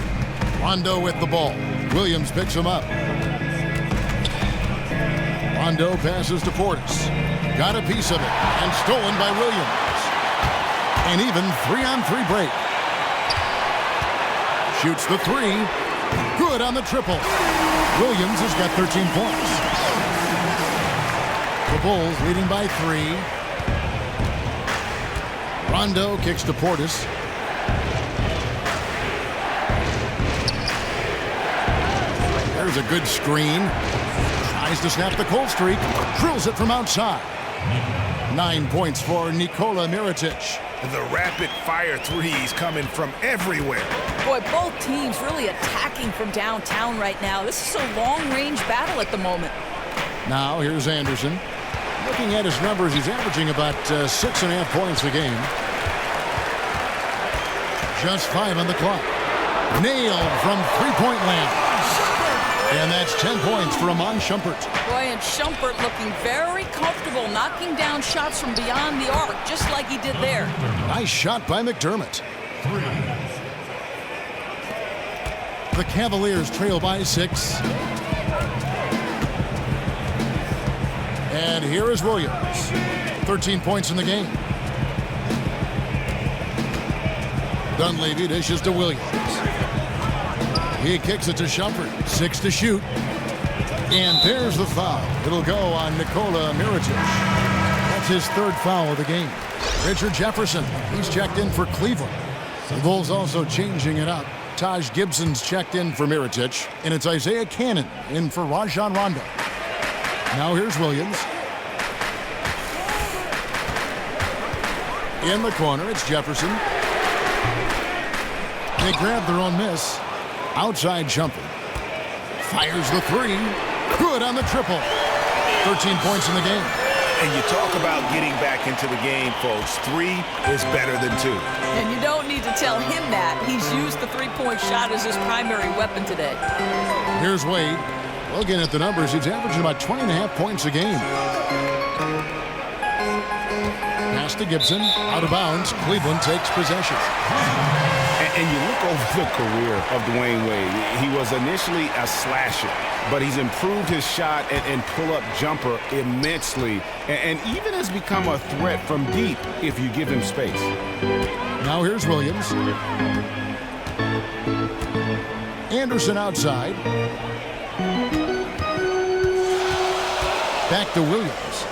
Rondo with the ball. Williams picks him up. Rondo passes to Portis. Got a piece of it and stolen by Williams. An even 3-on-3 break. Shoots the 3. Good on the triple. Williams has got 13 points. The Bulls leading by 3. Rondo kicks to Portis. There's a good screen. Tries to snap the cold streak. Drills it from outside. 9 points for Nikola Mirotic. The rapid-fire threes coming from everywhere. Boy, both teams really attacking from downtown right now. This is a long-range battle at the moment. Now here's Anderson. Looking at his numbers, he's averaging about 6.5 points a game. Just 5 on the clock. Nailed from three-point land. And that's 10 points for Amon Shumpert. Boy, and Shumpert looking very comfortable knocking down shots from beyond the arc, just like he did there. Nice shot by McDermott. The Cavaliers trail by 6. And here is Williams. 13 points in the game. Dunleavy dishes to Williams. He kicks it to Shumpert. 6 to shoot. And there's the foul. It'll go on Nikola Mirotic. That's his 3rd foul of the game. Richard Jefferson, he's checked in for Cleveland. The Bulls also changing it up. Taj Gibson's checked in for Mirotic, and it's Isaiah Cannon in for Rajon Rondo. Now here's Williams. In the corner, it's Jefferson. They grab their own miss. Outside jumper. Fires the three. Good on the triple. 13 points in the game. And you talk about getting back into the game, folks. 3 is better than 2. And you don't need to tell him that. He's used the three-point shot as his primary weapon today. Here's Wade. Looking at the numbers, he's averaging about 20.5 points a game. Pass to Gibson. Out of bounds. Cleveland takes possession. And you look over the career of Dwayne Wade. He was initially a slasher, but he's improved his shot and pull-up jumper immensely, and even has become a threat from deep if you give him space. Now here's Williams. Anderson outside. Back to Williams.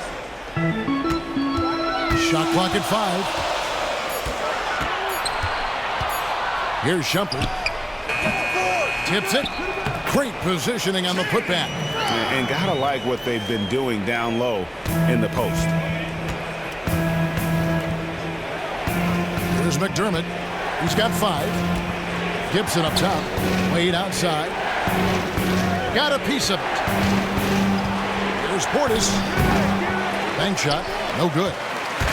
Shot clock at 5. Here's Shumpert. Tips it. Great positioning on the putback. And gotta like what they've been doing down low in the post. Here's McDermott. He's got 5. Gibson up top. Wade outside. Got a piece of it. Here's Portis. Bank shot. No good.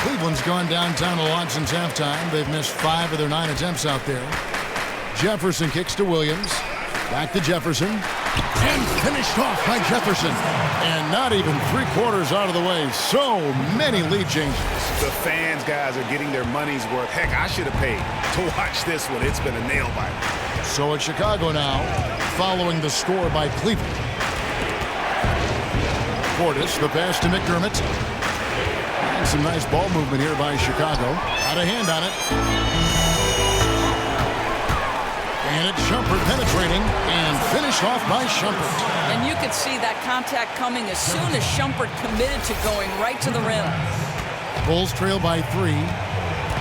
Cleveland's gone downtown a lot since halftime. They've missed 5 of their 9 attempts out there. Jefferson kicks to Williams. Back to Jefferson. And finished off by Jefferson. And not even 3/4 out of the way. So many lead changes. The fans, guys, are getting their money's worth. Heck, I should have paid to watch this one. It's been a nail biter. So it's Chicago now, following the score by Cleveland. Portis, the pass to McDermott. And some nice ball movement here by Chicago. Out of hand on it. And it's Shumpert penetrating and finished off by Shumpert. And you could see that contact coming as soon as Shumpert committed to going right to the rim. Bulls trail by 3.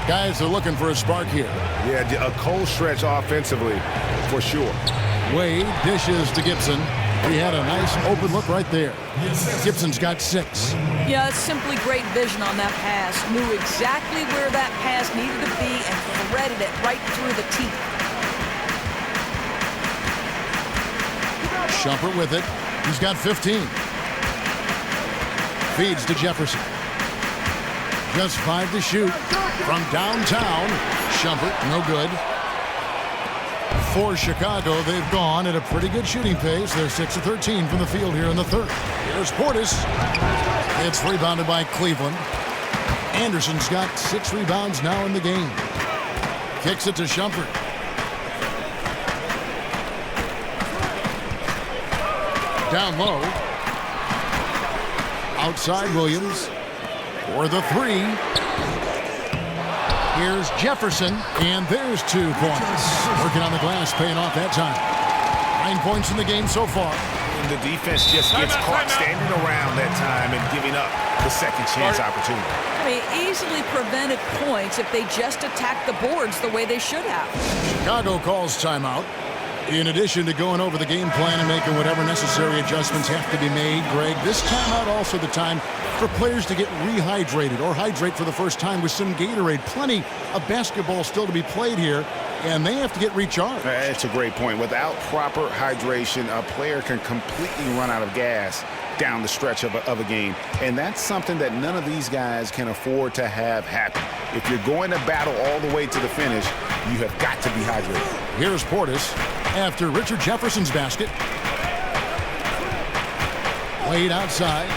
Guys are looking for a spark here. Yeah, a cold stretch offensively, for sure. Wade dishes to Gibson. He had a nice open look right there. Gibson's got 6. Yeah, it's simply great vision on that pass. Knew exactly where that pass needed to be and threaded it right through the teeth. Shumpert with it. He's got 15. Feeds to Jefferson. Just 5 to shoot. From downtown, Shumpert, no good. For Chicago, they've gone at a pretty good shooting pace. They're 6 of 13 from the field here in the third. Here's Portis. It's rebounded by Cleveland. Anderson's got 6 rebounds now in the game. Kicks it to Shumpert. Down low. Outside Williams. For the 3. Here's Jefferson, and there's 2 points. Working on the glass, paying off that time. 9 points in the game so far. And the defense just gets caught standing around that time and giving up the second chance opportunity. They easily prevented points if they just attacked the boards the way they should have. Chicago calls timeout. In addition to going over the game plan and making whatever necessary adjustments have to be made, Greg, this timeout also the time for players to get rehydrated or hydrate for the first time with some Gatorade. Plenty of basketball still to be played here, and they have to get recharged. That's a great point. Without proper hydration, a player can completely run out of gas down the stretch of a game, and that's something that none of these guys can afford to have happen. If you're going to battle all the way to the finish, you have got to be hydrated. Here's Portis after Richard Jefferson's basket. Wade outside.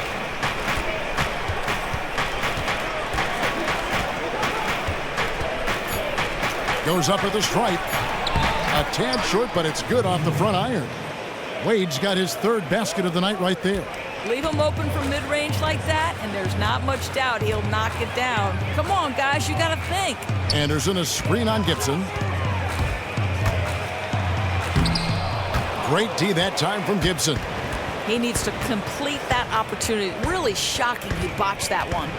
Goes up at the stripe. A tad short, but it's good off the front iron. Wade's got his 3rd basket of the night right there. Leave him open from mid-range like that, and there's not much doubt he'll knock it down. Come on, guys, you got to think. Anderson, a screen on Gibson. Great D that time from Gibson. He needs to complete that opportunity. Really shocking he botched that one.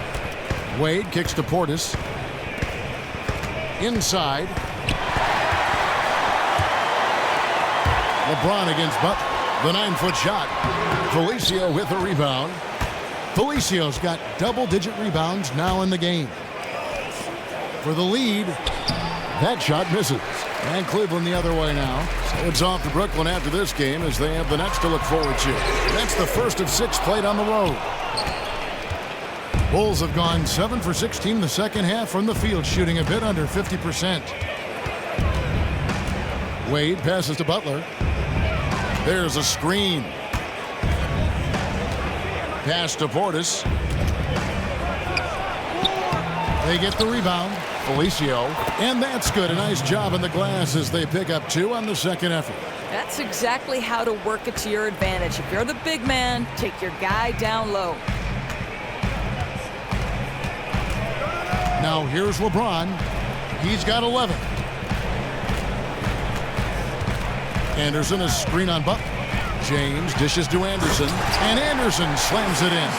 Wade kicks to Portis. Inside. LeBron against Butler. The 9-foot shot. Felicio with the rebound. Felicio's got double-digit rebounds now in the game. For the lead, that shot misses. And Cleveland the other way now. So it's off to Brooklyn after this game as they have the Nets to look forward to. That's the first of 6 played on the road. Bulls have gone 7 for 16 in the second half from the field, shooting a bit under 50%. Wade passes to Butler. There's a screen. Pass to Portis. They get the rebound. Felicio. And that's good. A nice job in the glass as they pick up 2 on the second effort. That's exactly how to work it to your advantage. If you're the big man, take your guy down low. Now here's LeBron. He's got 11. Anderson, a screen on Butler. James dishes to Anderson, and Anderson slams it in.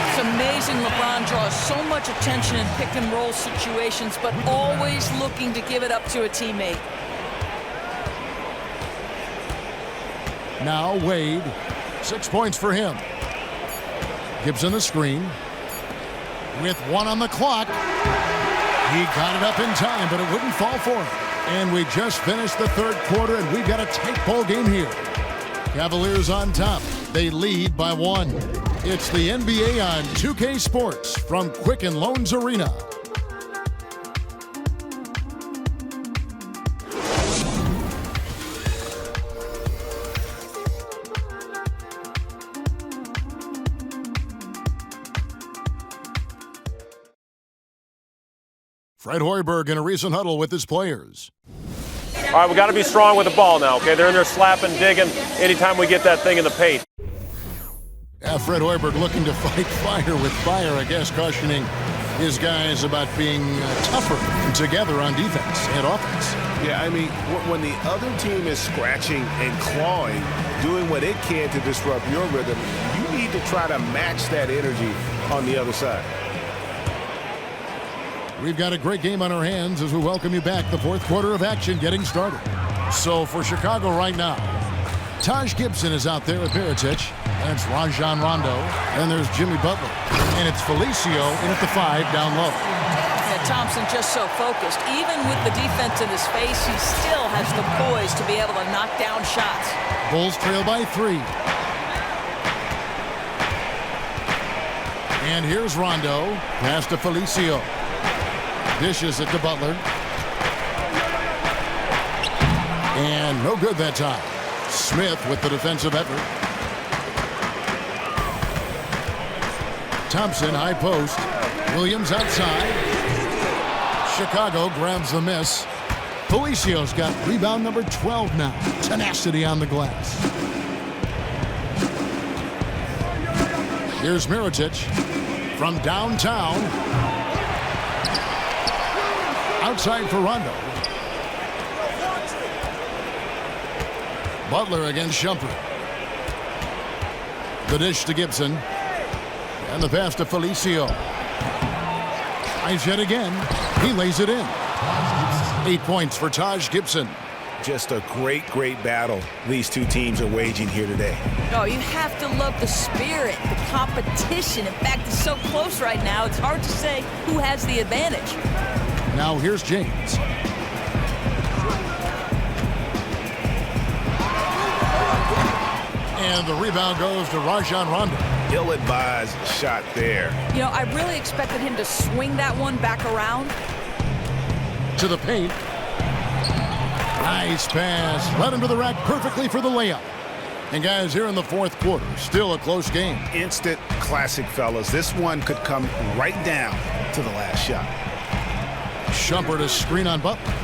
It's amazing LeBron draws so much attention in pick-and-roll situations, but always looking to give it up to a teammate. Now Wade, 6 points for him. Gibson the screen. With 1 on the clock. He got it up in time, but it wouldn't fall for him. And we just finished the third quarter, and we've got a tight ball game here. Cavaliers on top. They lead by 1. It's the NBA on 2K Sports from Quicken Loans Arena. Fred Hoiberg in a recent huddle with his players. All right, we got to be strong with the ball now, okay? They're in there slapping, digging anytime we get that thing in the paint. Yeah, Fred Hoiberg looking to fight fire with fire, I guess, cautioning his guys about being tougher together on defense and offense. Yeah, I mean, when the other team is scratching and clawing, doing what it can to disrupt your rhythm, you need to try to match that energy on the other side. We've got a great game on our hands as we welcome you back. The fourth quarter of action getting started. So for Chicago right now, Taj Gibson is out there with Baritic. That's Rajon Rondo. And there's Jimmy Butler. And it's Felicio in at the 5 down low. Yeah, Thompson just so focused. Even with the defense in his face, he still has the poise to be able to knock down shots. Bulls trail by 3. And here's Rondo. Pass to Felicio. Dishes it to Butler. And no good that time. Smith with the defensive effort. Thompson, high post. Williams outside. Chicago grabs the miss. Felicio's got rebound number 12 now. Tenacity on the glass. Here's Mirotic from downtown. Outside for Rondo. Butler against Shumpert. The dish to Gibson. And the pass to Felicio. Eyes yet again. He lays it in. 8 points for Taj Gibson. Just a great battle these two teams are waging here today. Oh, you have to love the spirit, the competition. In fact, it's so close right now, it's hard to say who has the advantage. Now here's James. And the rebound goes to Rajon Rondo. Ill-advised shot there. You know, I really expected him to swing that one back around. To the paint. Nice pass. Led him to the rack perfectly for the layup. And guys, here in the fourth quarter, still a close game. Instant classic, fellas. This one could come right down to the last shot. Shumpert a screen on Butler.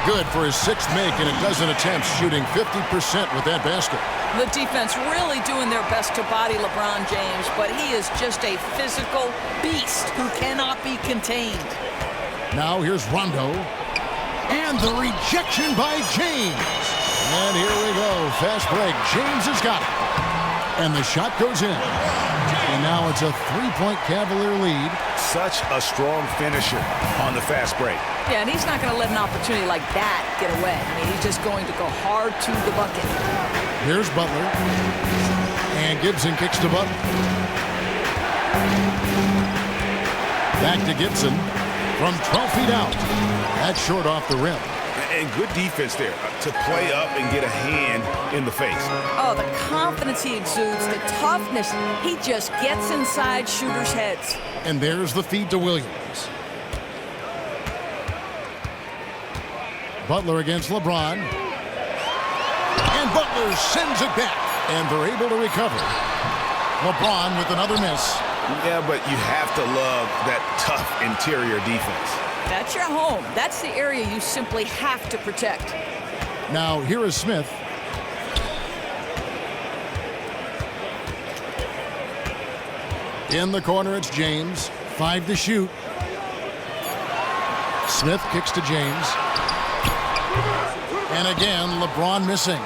Good for his 6th make and a dozen attempts, shooting 50% with that basket. The defense really doing their best to body LeBron James, but he is just a physical beast who cannot be contained. Now here's Rondo. And the rejection by James. And here we go. Fast break. James has got it. And the shot goes in. And now it's a 3-point Cavalier lead. Such a strong finisher on the fast break. Yeah, and he's not going to let an opportunity like that get away. I mean, he's just going to go hard to the bucket. Here's Butler. And Gibson kicks to Butler. Back to Gibson from 12 feet out. That's short off the rim. And good defense there to play up and get a hand in the face. Oh, the confidence he exudes, the toughness. He just gets inside shooters' heads. And there's the feed to Williams. Butler against LeBron. And Butler sends it back. And they're able to recover. LeBron with another miss. Yeah, but you have to love that tough interior defense. That's your home. That's the area you simply have to protect. Now, here is Smith. In the corner, it's James. 5 to shoot. Smith kicks to James. And again, LeBron missing.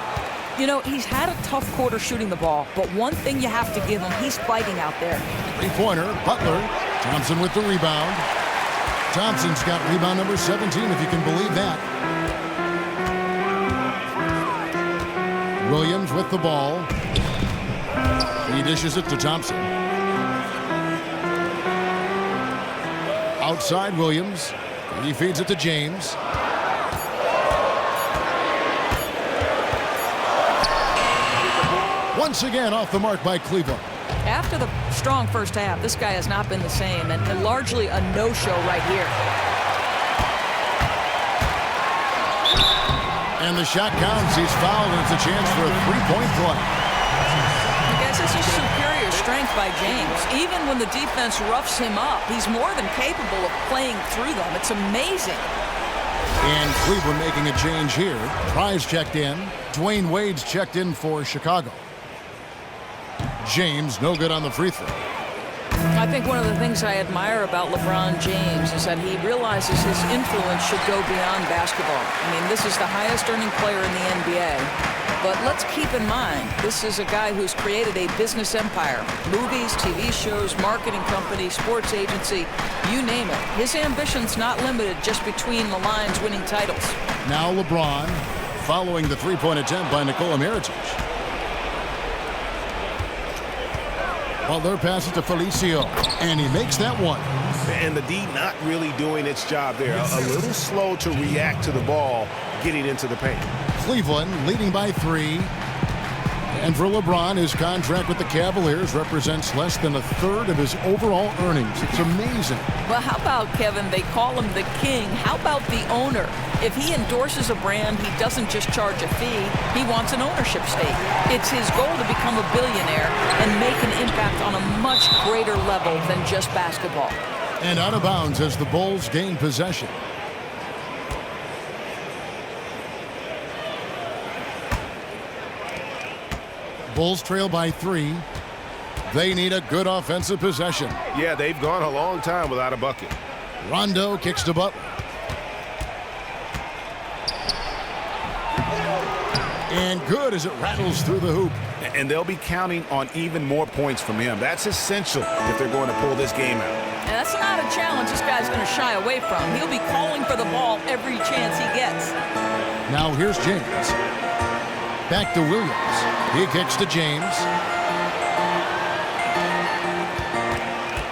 You know, he's had a tough quarter shooting the ball, but one thing you have to give him, he's fighting out there. Three-pointer, Butler. Thompson with the rebound. Thompson's got rebound number 17, if you can believe that. Williams with the ball. He dishes it to Thompson. Outside Williams. He feeds it to James. Once again off the mark by Cleveland. After the strong first half, this guy has not been the same, and largely a no-show right here. And the shot counts. He's fouled, and it's a chance for a three-point play. I guess this is superior strength by James. Even when the defense roughs him up, he's more than capable of playing through them. It's amazing. And Cleveland making a change here. Price checked in. Dwayne Wade's checked in for Chicago. James, no good on the free throw. I think one of the things I admire about LeBron James is that he realizes his influence should go beyond basketball. I mean, this is the highest earning player in the NBA. But let's keep in mind, this is a guy who's created a business empire. Movies, TV shows, marketing company, sports agency, you name it. His ambition's not limited just between the lines winning titles. Now LeBron, following the three-point attempt by Nikola Mirotic. Butler passes to Felicio, and he makes that one. And the D not really doing its job there. A little slow to react to the ball getting into the paint. Cleveland leading by 3. And for LeBron, his contract with the Cavaliers represents less than a third of his overall earnings. It's amazing. Well, how about, Kevin, they call him the king. How about the owner? If he endorses a brand, he doesn't just charge a fee. He wants an ownership stake. It's his goal to become a billionaire and make an impact on a much greater level than just basketball. And out of bounds as the Bulls gain possession. Bulls trail by 3. They need a good offensive possession. Yeah, they've gone a long time without a bucket. Rondo kicks to Butler. And good as it rattles through the hoop. And they'll be counting on even more points from him. That's essential if they're going to pull this game out. And that's not a challenge this guy's going to shy away from. He'll be calling for the ball every chance he gets. Now here's James. Back to Williams. He kicks to James.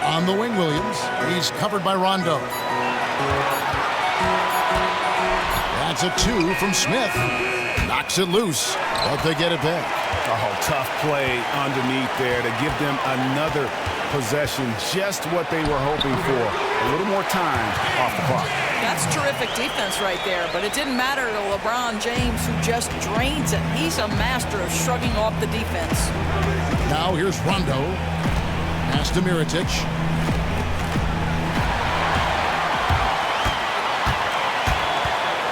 On the wing, Williams. He's covered by Rondo. That's a 2 from Smith. Knocks it loose, but they get it back. Oh, tough play underneath there to give them another possession. Just what they were hoping for. A little more time off the clock. That's terrific defense right there, but it didn't matter to LeBron James, who just drains it. He's a master of shrugging off the defense. Now here's Rondo. Pass to Mirotic.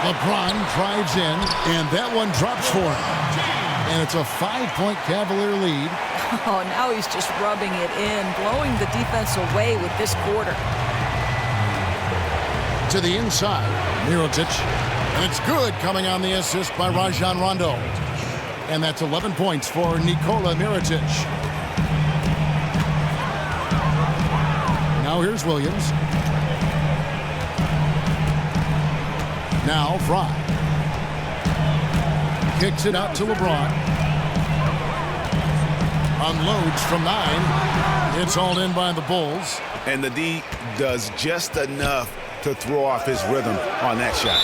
LeBron drives in, and that one drops for him. And it's a 5-point Cavalier lead. Oh, now he's just rubbing it in, blowing the defense away with this quarter. To the inside, Mirotic. And it's good, coming on the assist by Rajon Rondo. And that's 11 points for Nikola Mirotic. here's Williams. Now Fry. Kicks it out to LeBron. Unloads from 9. It's hauled in by the Bulls. And the D does just enough to throw off his rhythm on that shot.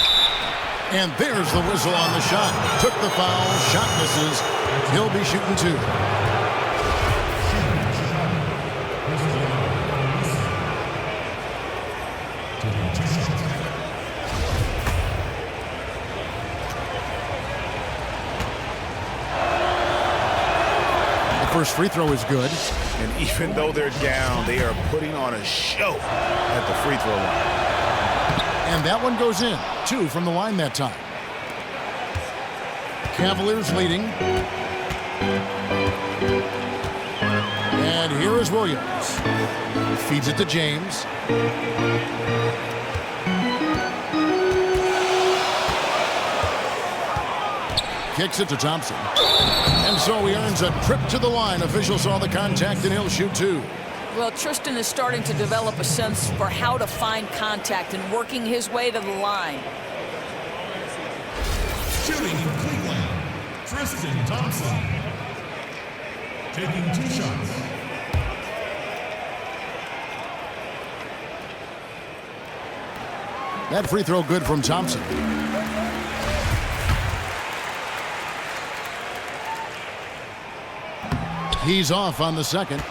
And there's the whistle on the shot. Took the foul. Shot misses. He'll be shooting 2. First free throw is good. And even though they're down, they are putting on a show at the free throw line. And that one goes in. 2 from the line that time. Cavaliers leading. And here is Williams. Feeds it to James. Kicks it to Thompson. And so he earns a trip to the line. Officials saw the contact and he'll shoot 2. Well, Tristan is starting to develop a sense for how to find contact and working his way to the line. Shooting for Cleveland, Tristan Thompson. Taking 2 shots. That free throw good from Thompson. He's off on the second.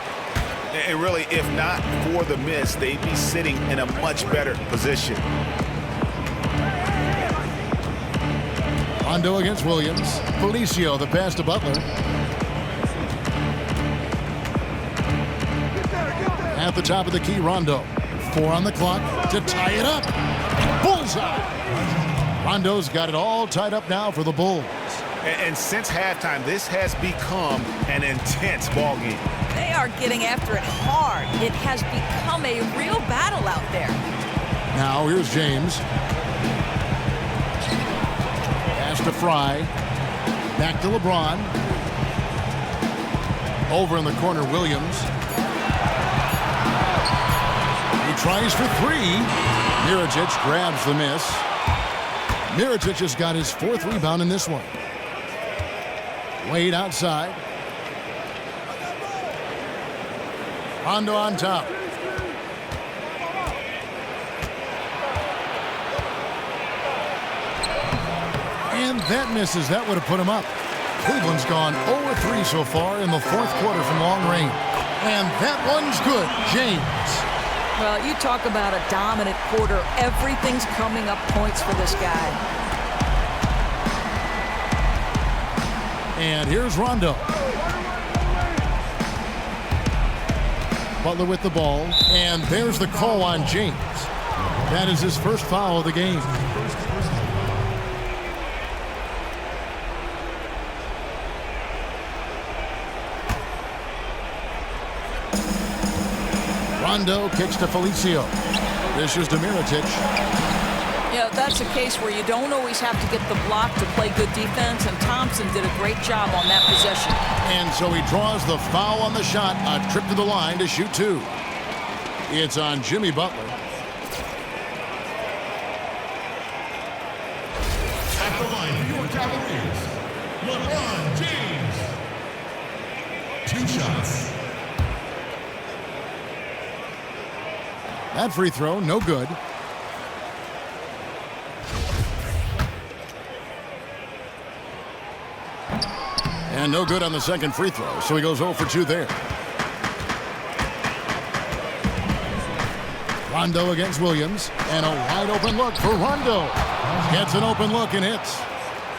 And really, if not for the miss, they'd be sitting in a much better position. Rondo against Williams. Felicio, the pass to Butler. At the top of the key, Rondo. 4 on the clock to tie it up. Bullseye! Rondo's got it all tied up now for the Bulls. And since halftime, this has become an intense ball game. They are getting after it hard. It has become a real battle out there. Now here's James. Pass to Fry. Back to LeBron. Over in the corner, Williams. He tries for 3. Mirotic grabs the miss. Mirotic has got his 4th rebound in this one. Wade outside. Rondo on top. And that misses. That would have put him up. Cleveland's gone 0-3 so far in the 4th quarter from long range. And that one's good. James. Well, you talk about a dominant quarter. Everything's coming up points for this guy. And here's Rondo. Butler with the ball. And there's the call on James. That is his first foul of the game. Rondo kicks to Felicio. This is to Mirotic. Yeah, that's a case where you don't always have to get the block to play good defense, and Thompson did a great job on that possession. And so he draws the foul on the shot, a trip to the line to shoot 2. It's on Jimmy Butler. At the line for your Cavaliers, LeBron James. 2 shots. That free throw, no good. And no good on the second free throw, so he goes 0 for 2 there. Rondo against Williams, and a wide open look for Rondo. Gets an open look and hits.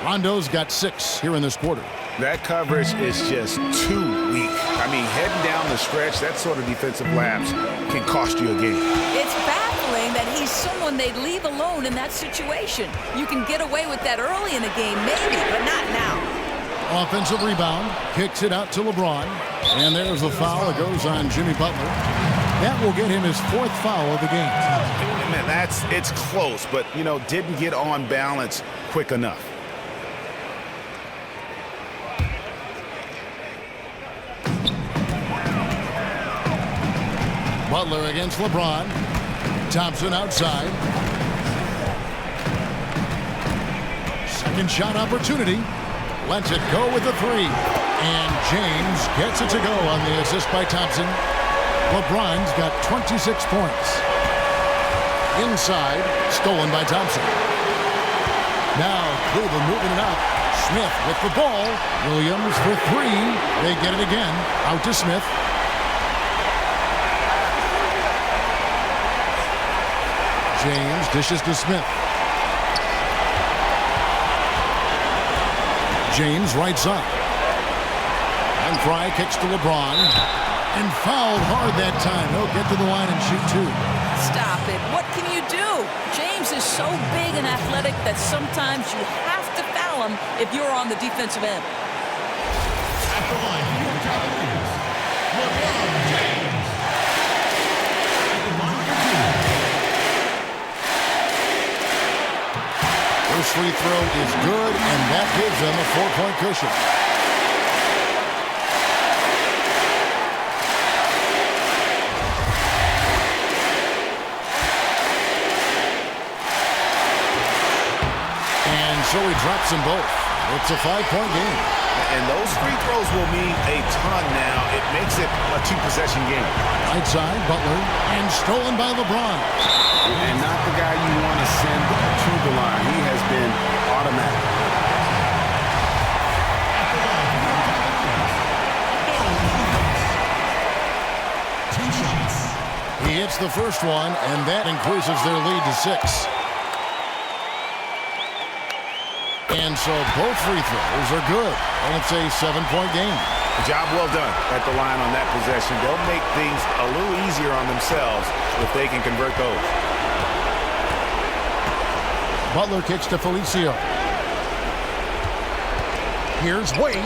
Rondo's got 6 here in this quarter. That coverage is just too weak. I mean, heading down the stretch, that sort of defensive lapse can cost you a game. It's baffling that he's someone they'd leave alone in that situation. You can get away with that early in a game, maybe, but not now. Offensive rebound, kicks it out to LeBron. And there's the foul. It goes on Jimmy Butler. That will get him his 4th foul of the game. Man, it's close, but, didn't get on balance quick enough. Butler against LeBron. Thompson outside. Second shot opportunity. Lets it go with the three. And James gets it to go on the assist by Thompson. LeBron's got 26 points. Inside, stolen by Thompson. Now Cleveland moving it up. Smith with the ball. Williams for three. They get it again. Out to Smith. James dishes to Smith. James right side. And Fry kicks to LeBron. And fouled hard that time. He'll get to the line and shoot two. Stop it. What can you do? James is so big and athletic that sometimes you have to foul him if you're on the defensive end. At the line for your Cavaliers, LeBron James. At the line for two. First free throw is good, and that gives them a 4-point cushion. And so he drops them both. It's a 5-point game. And those free throws will mean a ton now. It makes it a 2-possession game. Right side, Butler, and stolen by LeBron. And not the guy you want to send to the line. He has been automatic. Two shots. He hits the first one, and that increases their lead to 6. And so both free throws are good, and it's a 7-point game. Job well done at the line on that possession. They'll make things a little easier on themselves if they can convert those. Butler kicks to Felicio. Here's Wade.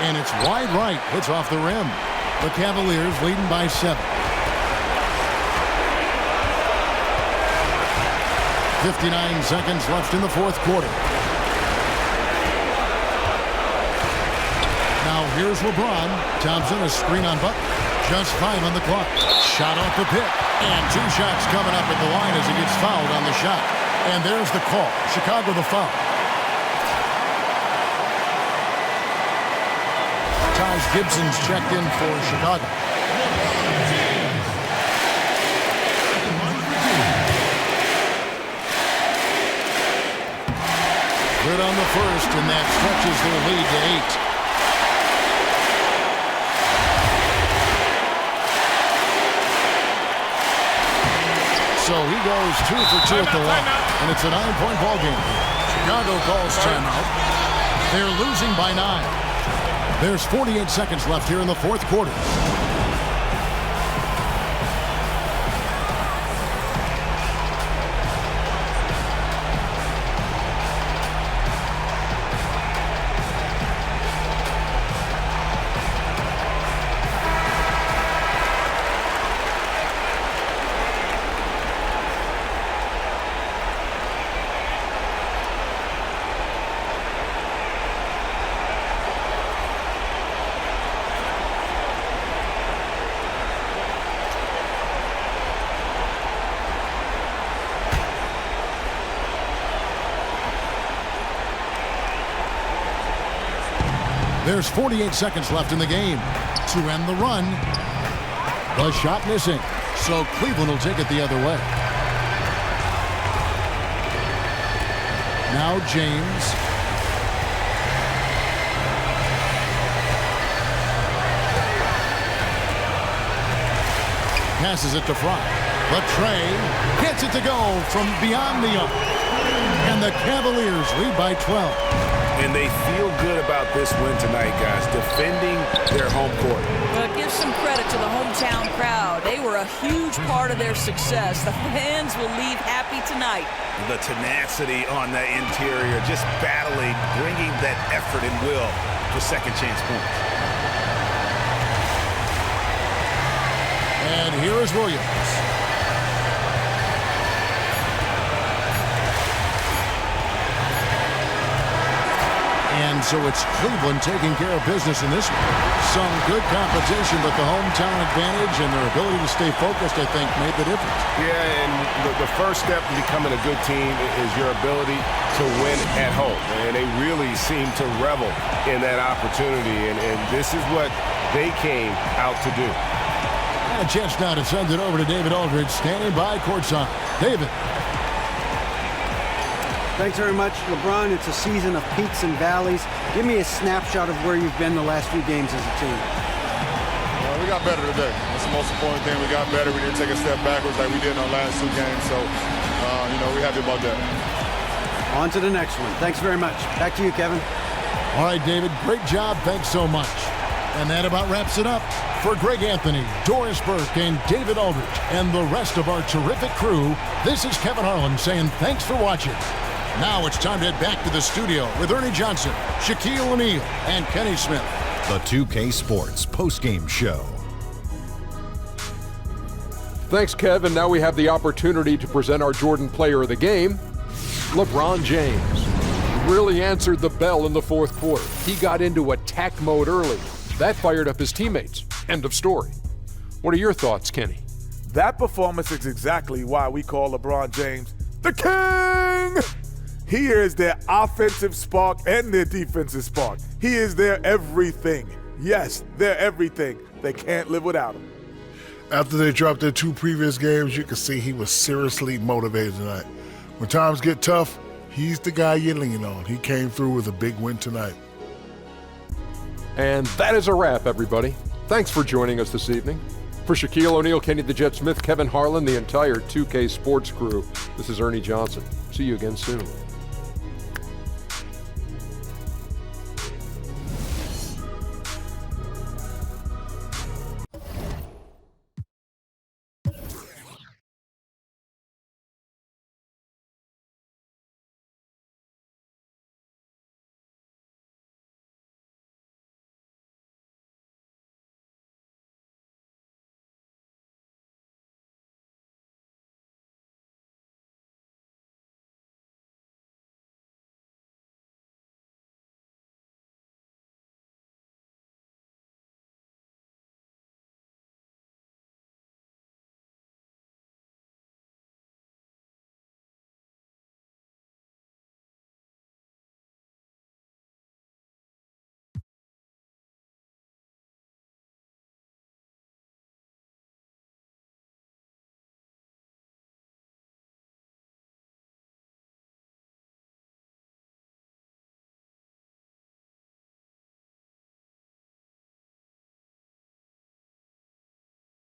And it's wide right. Hits off the rim. The Cavaliers leading by 7. 59 seconds left in the fourth quarter. Now here's LeBron. Thompson a screen on Butler. Just 5 on the clock. Shot off the pick. And 2 shots coming up at the line as he gets fouled on the shot. And there's the call. Chicago the foul. Taj Gibson's checked in for Chicago. Good on the first, and that stretches their lead to 8. So he goes 2 for 2 at the line, and it's a 9-point ball game. Chicago calls timeout. They're losing by 9. There's 48 seconds left here in the fourth quarter. There's 48 seconds left in the game to end the run. The shot missing, so Cleveland will take it the other way. Now James. Passes it to Fry. But Trey gets it to go from beyond the arc. And the Cavaliers lead by 12. And they feel good about this win tonight, guys, defending their home court. Well, give some credit to the hometown crowd. They were a huge part of their success. The fans will leave happy tonight. The tenacity on the interior, just battling, bringing that effort and will for second chance points. And here is Williams. And so it's Cleveland taking care of business in this one. Some good competition, but the hometown advantage and their ability to stay focused, I think, made the difference. Yeah, and the first step to becoming a good team is your ability to win at home. And they really seem to revel in that opportunity, and this is what they came out to do. And a chance now to send it over to David Aldridge, standing by courtside. David. Thanks very much, LeBron. It's a season of peaks and valleys. Give me a snapshot of where you've been the last few games as a team. Well, we got better today. That's the most important thing. We got better. We didn't take a step backwards like we did in our last 2 games. So, we're happy about that. On to the next one. Thanks very much. Back to you, Kevin. All right, David. Great job. Thanks so much. And that about wraps it up. For Greg Anthony, Doris Burke, and David Aldridge, and the rest of our terrific crew, this is Kevin Harlan saying thanks for watching. Now it's time to head back to the studio with Ernie Johnson, Shaquille O'Neal, and Kenny Smith. The 2K Sports postgame show. Thanks, Kevin. Now we have the opportunity to present our Jordan Player of the Game, LeBron James. Really answered the bell in the fourth quarter. He got into attack mode early. That fired up his teammates. End of story. What are your thoughts, Kenny? That performance is exactly why we call LeBron James the King. He is their offensive spark and their defensive spark. He is their everything. Yes, they're everything. They can't live without him. After they dropped their 2 previous games, you could see he was seriously motivated tonight. When times get tough, he's the guy you're leaning on. He came through with a big win tonight. And that is a wrap, everybody. Thanks for joining us this evening. For Shaquille O'Neal, Kenny the Jet Smith, Kevin Harlan, the entire 2K Sports crew, this is Ernie Johnson. See you again soon.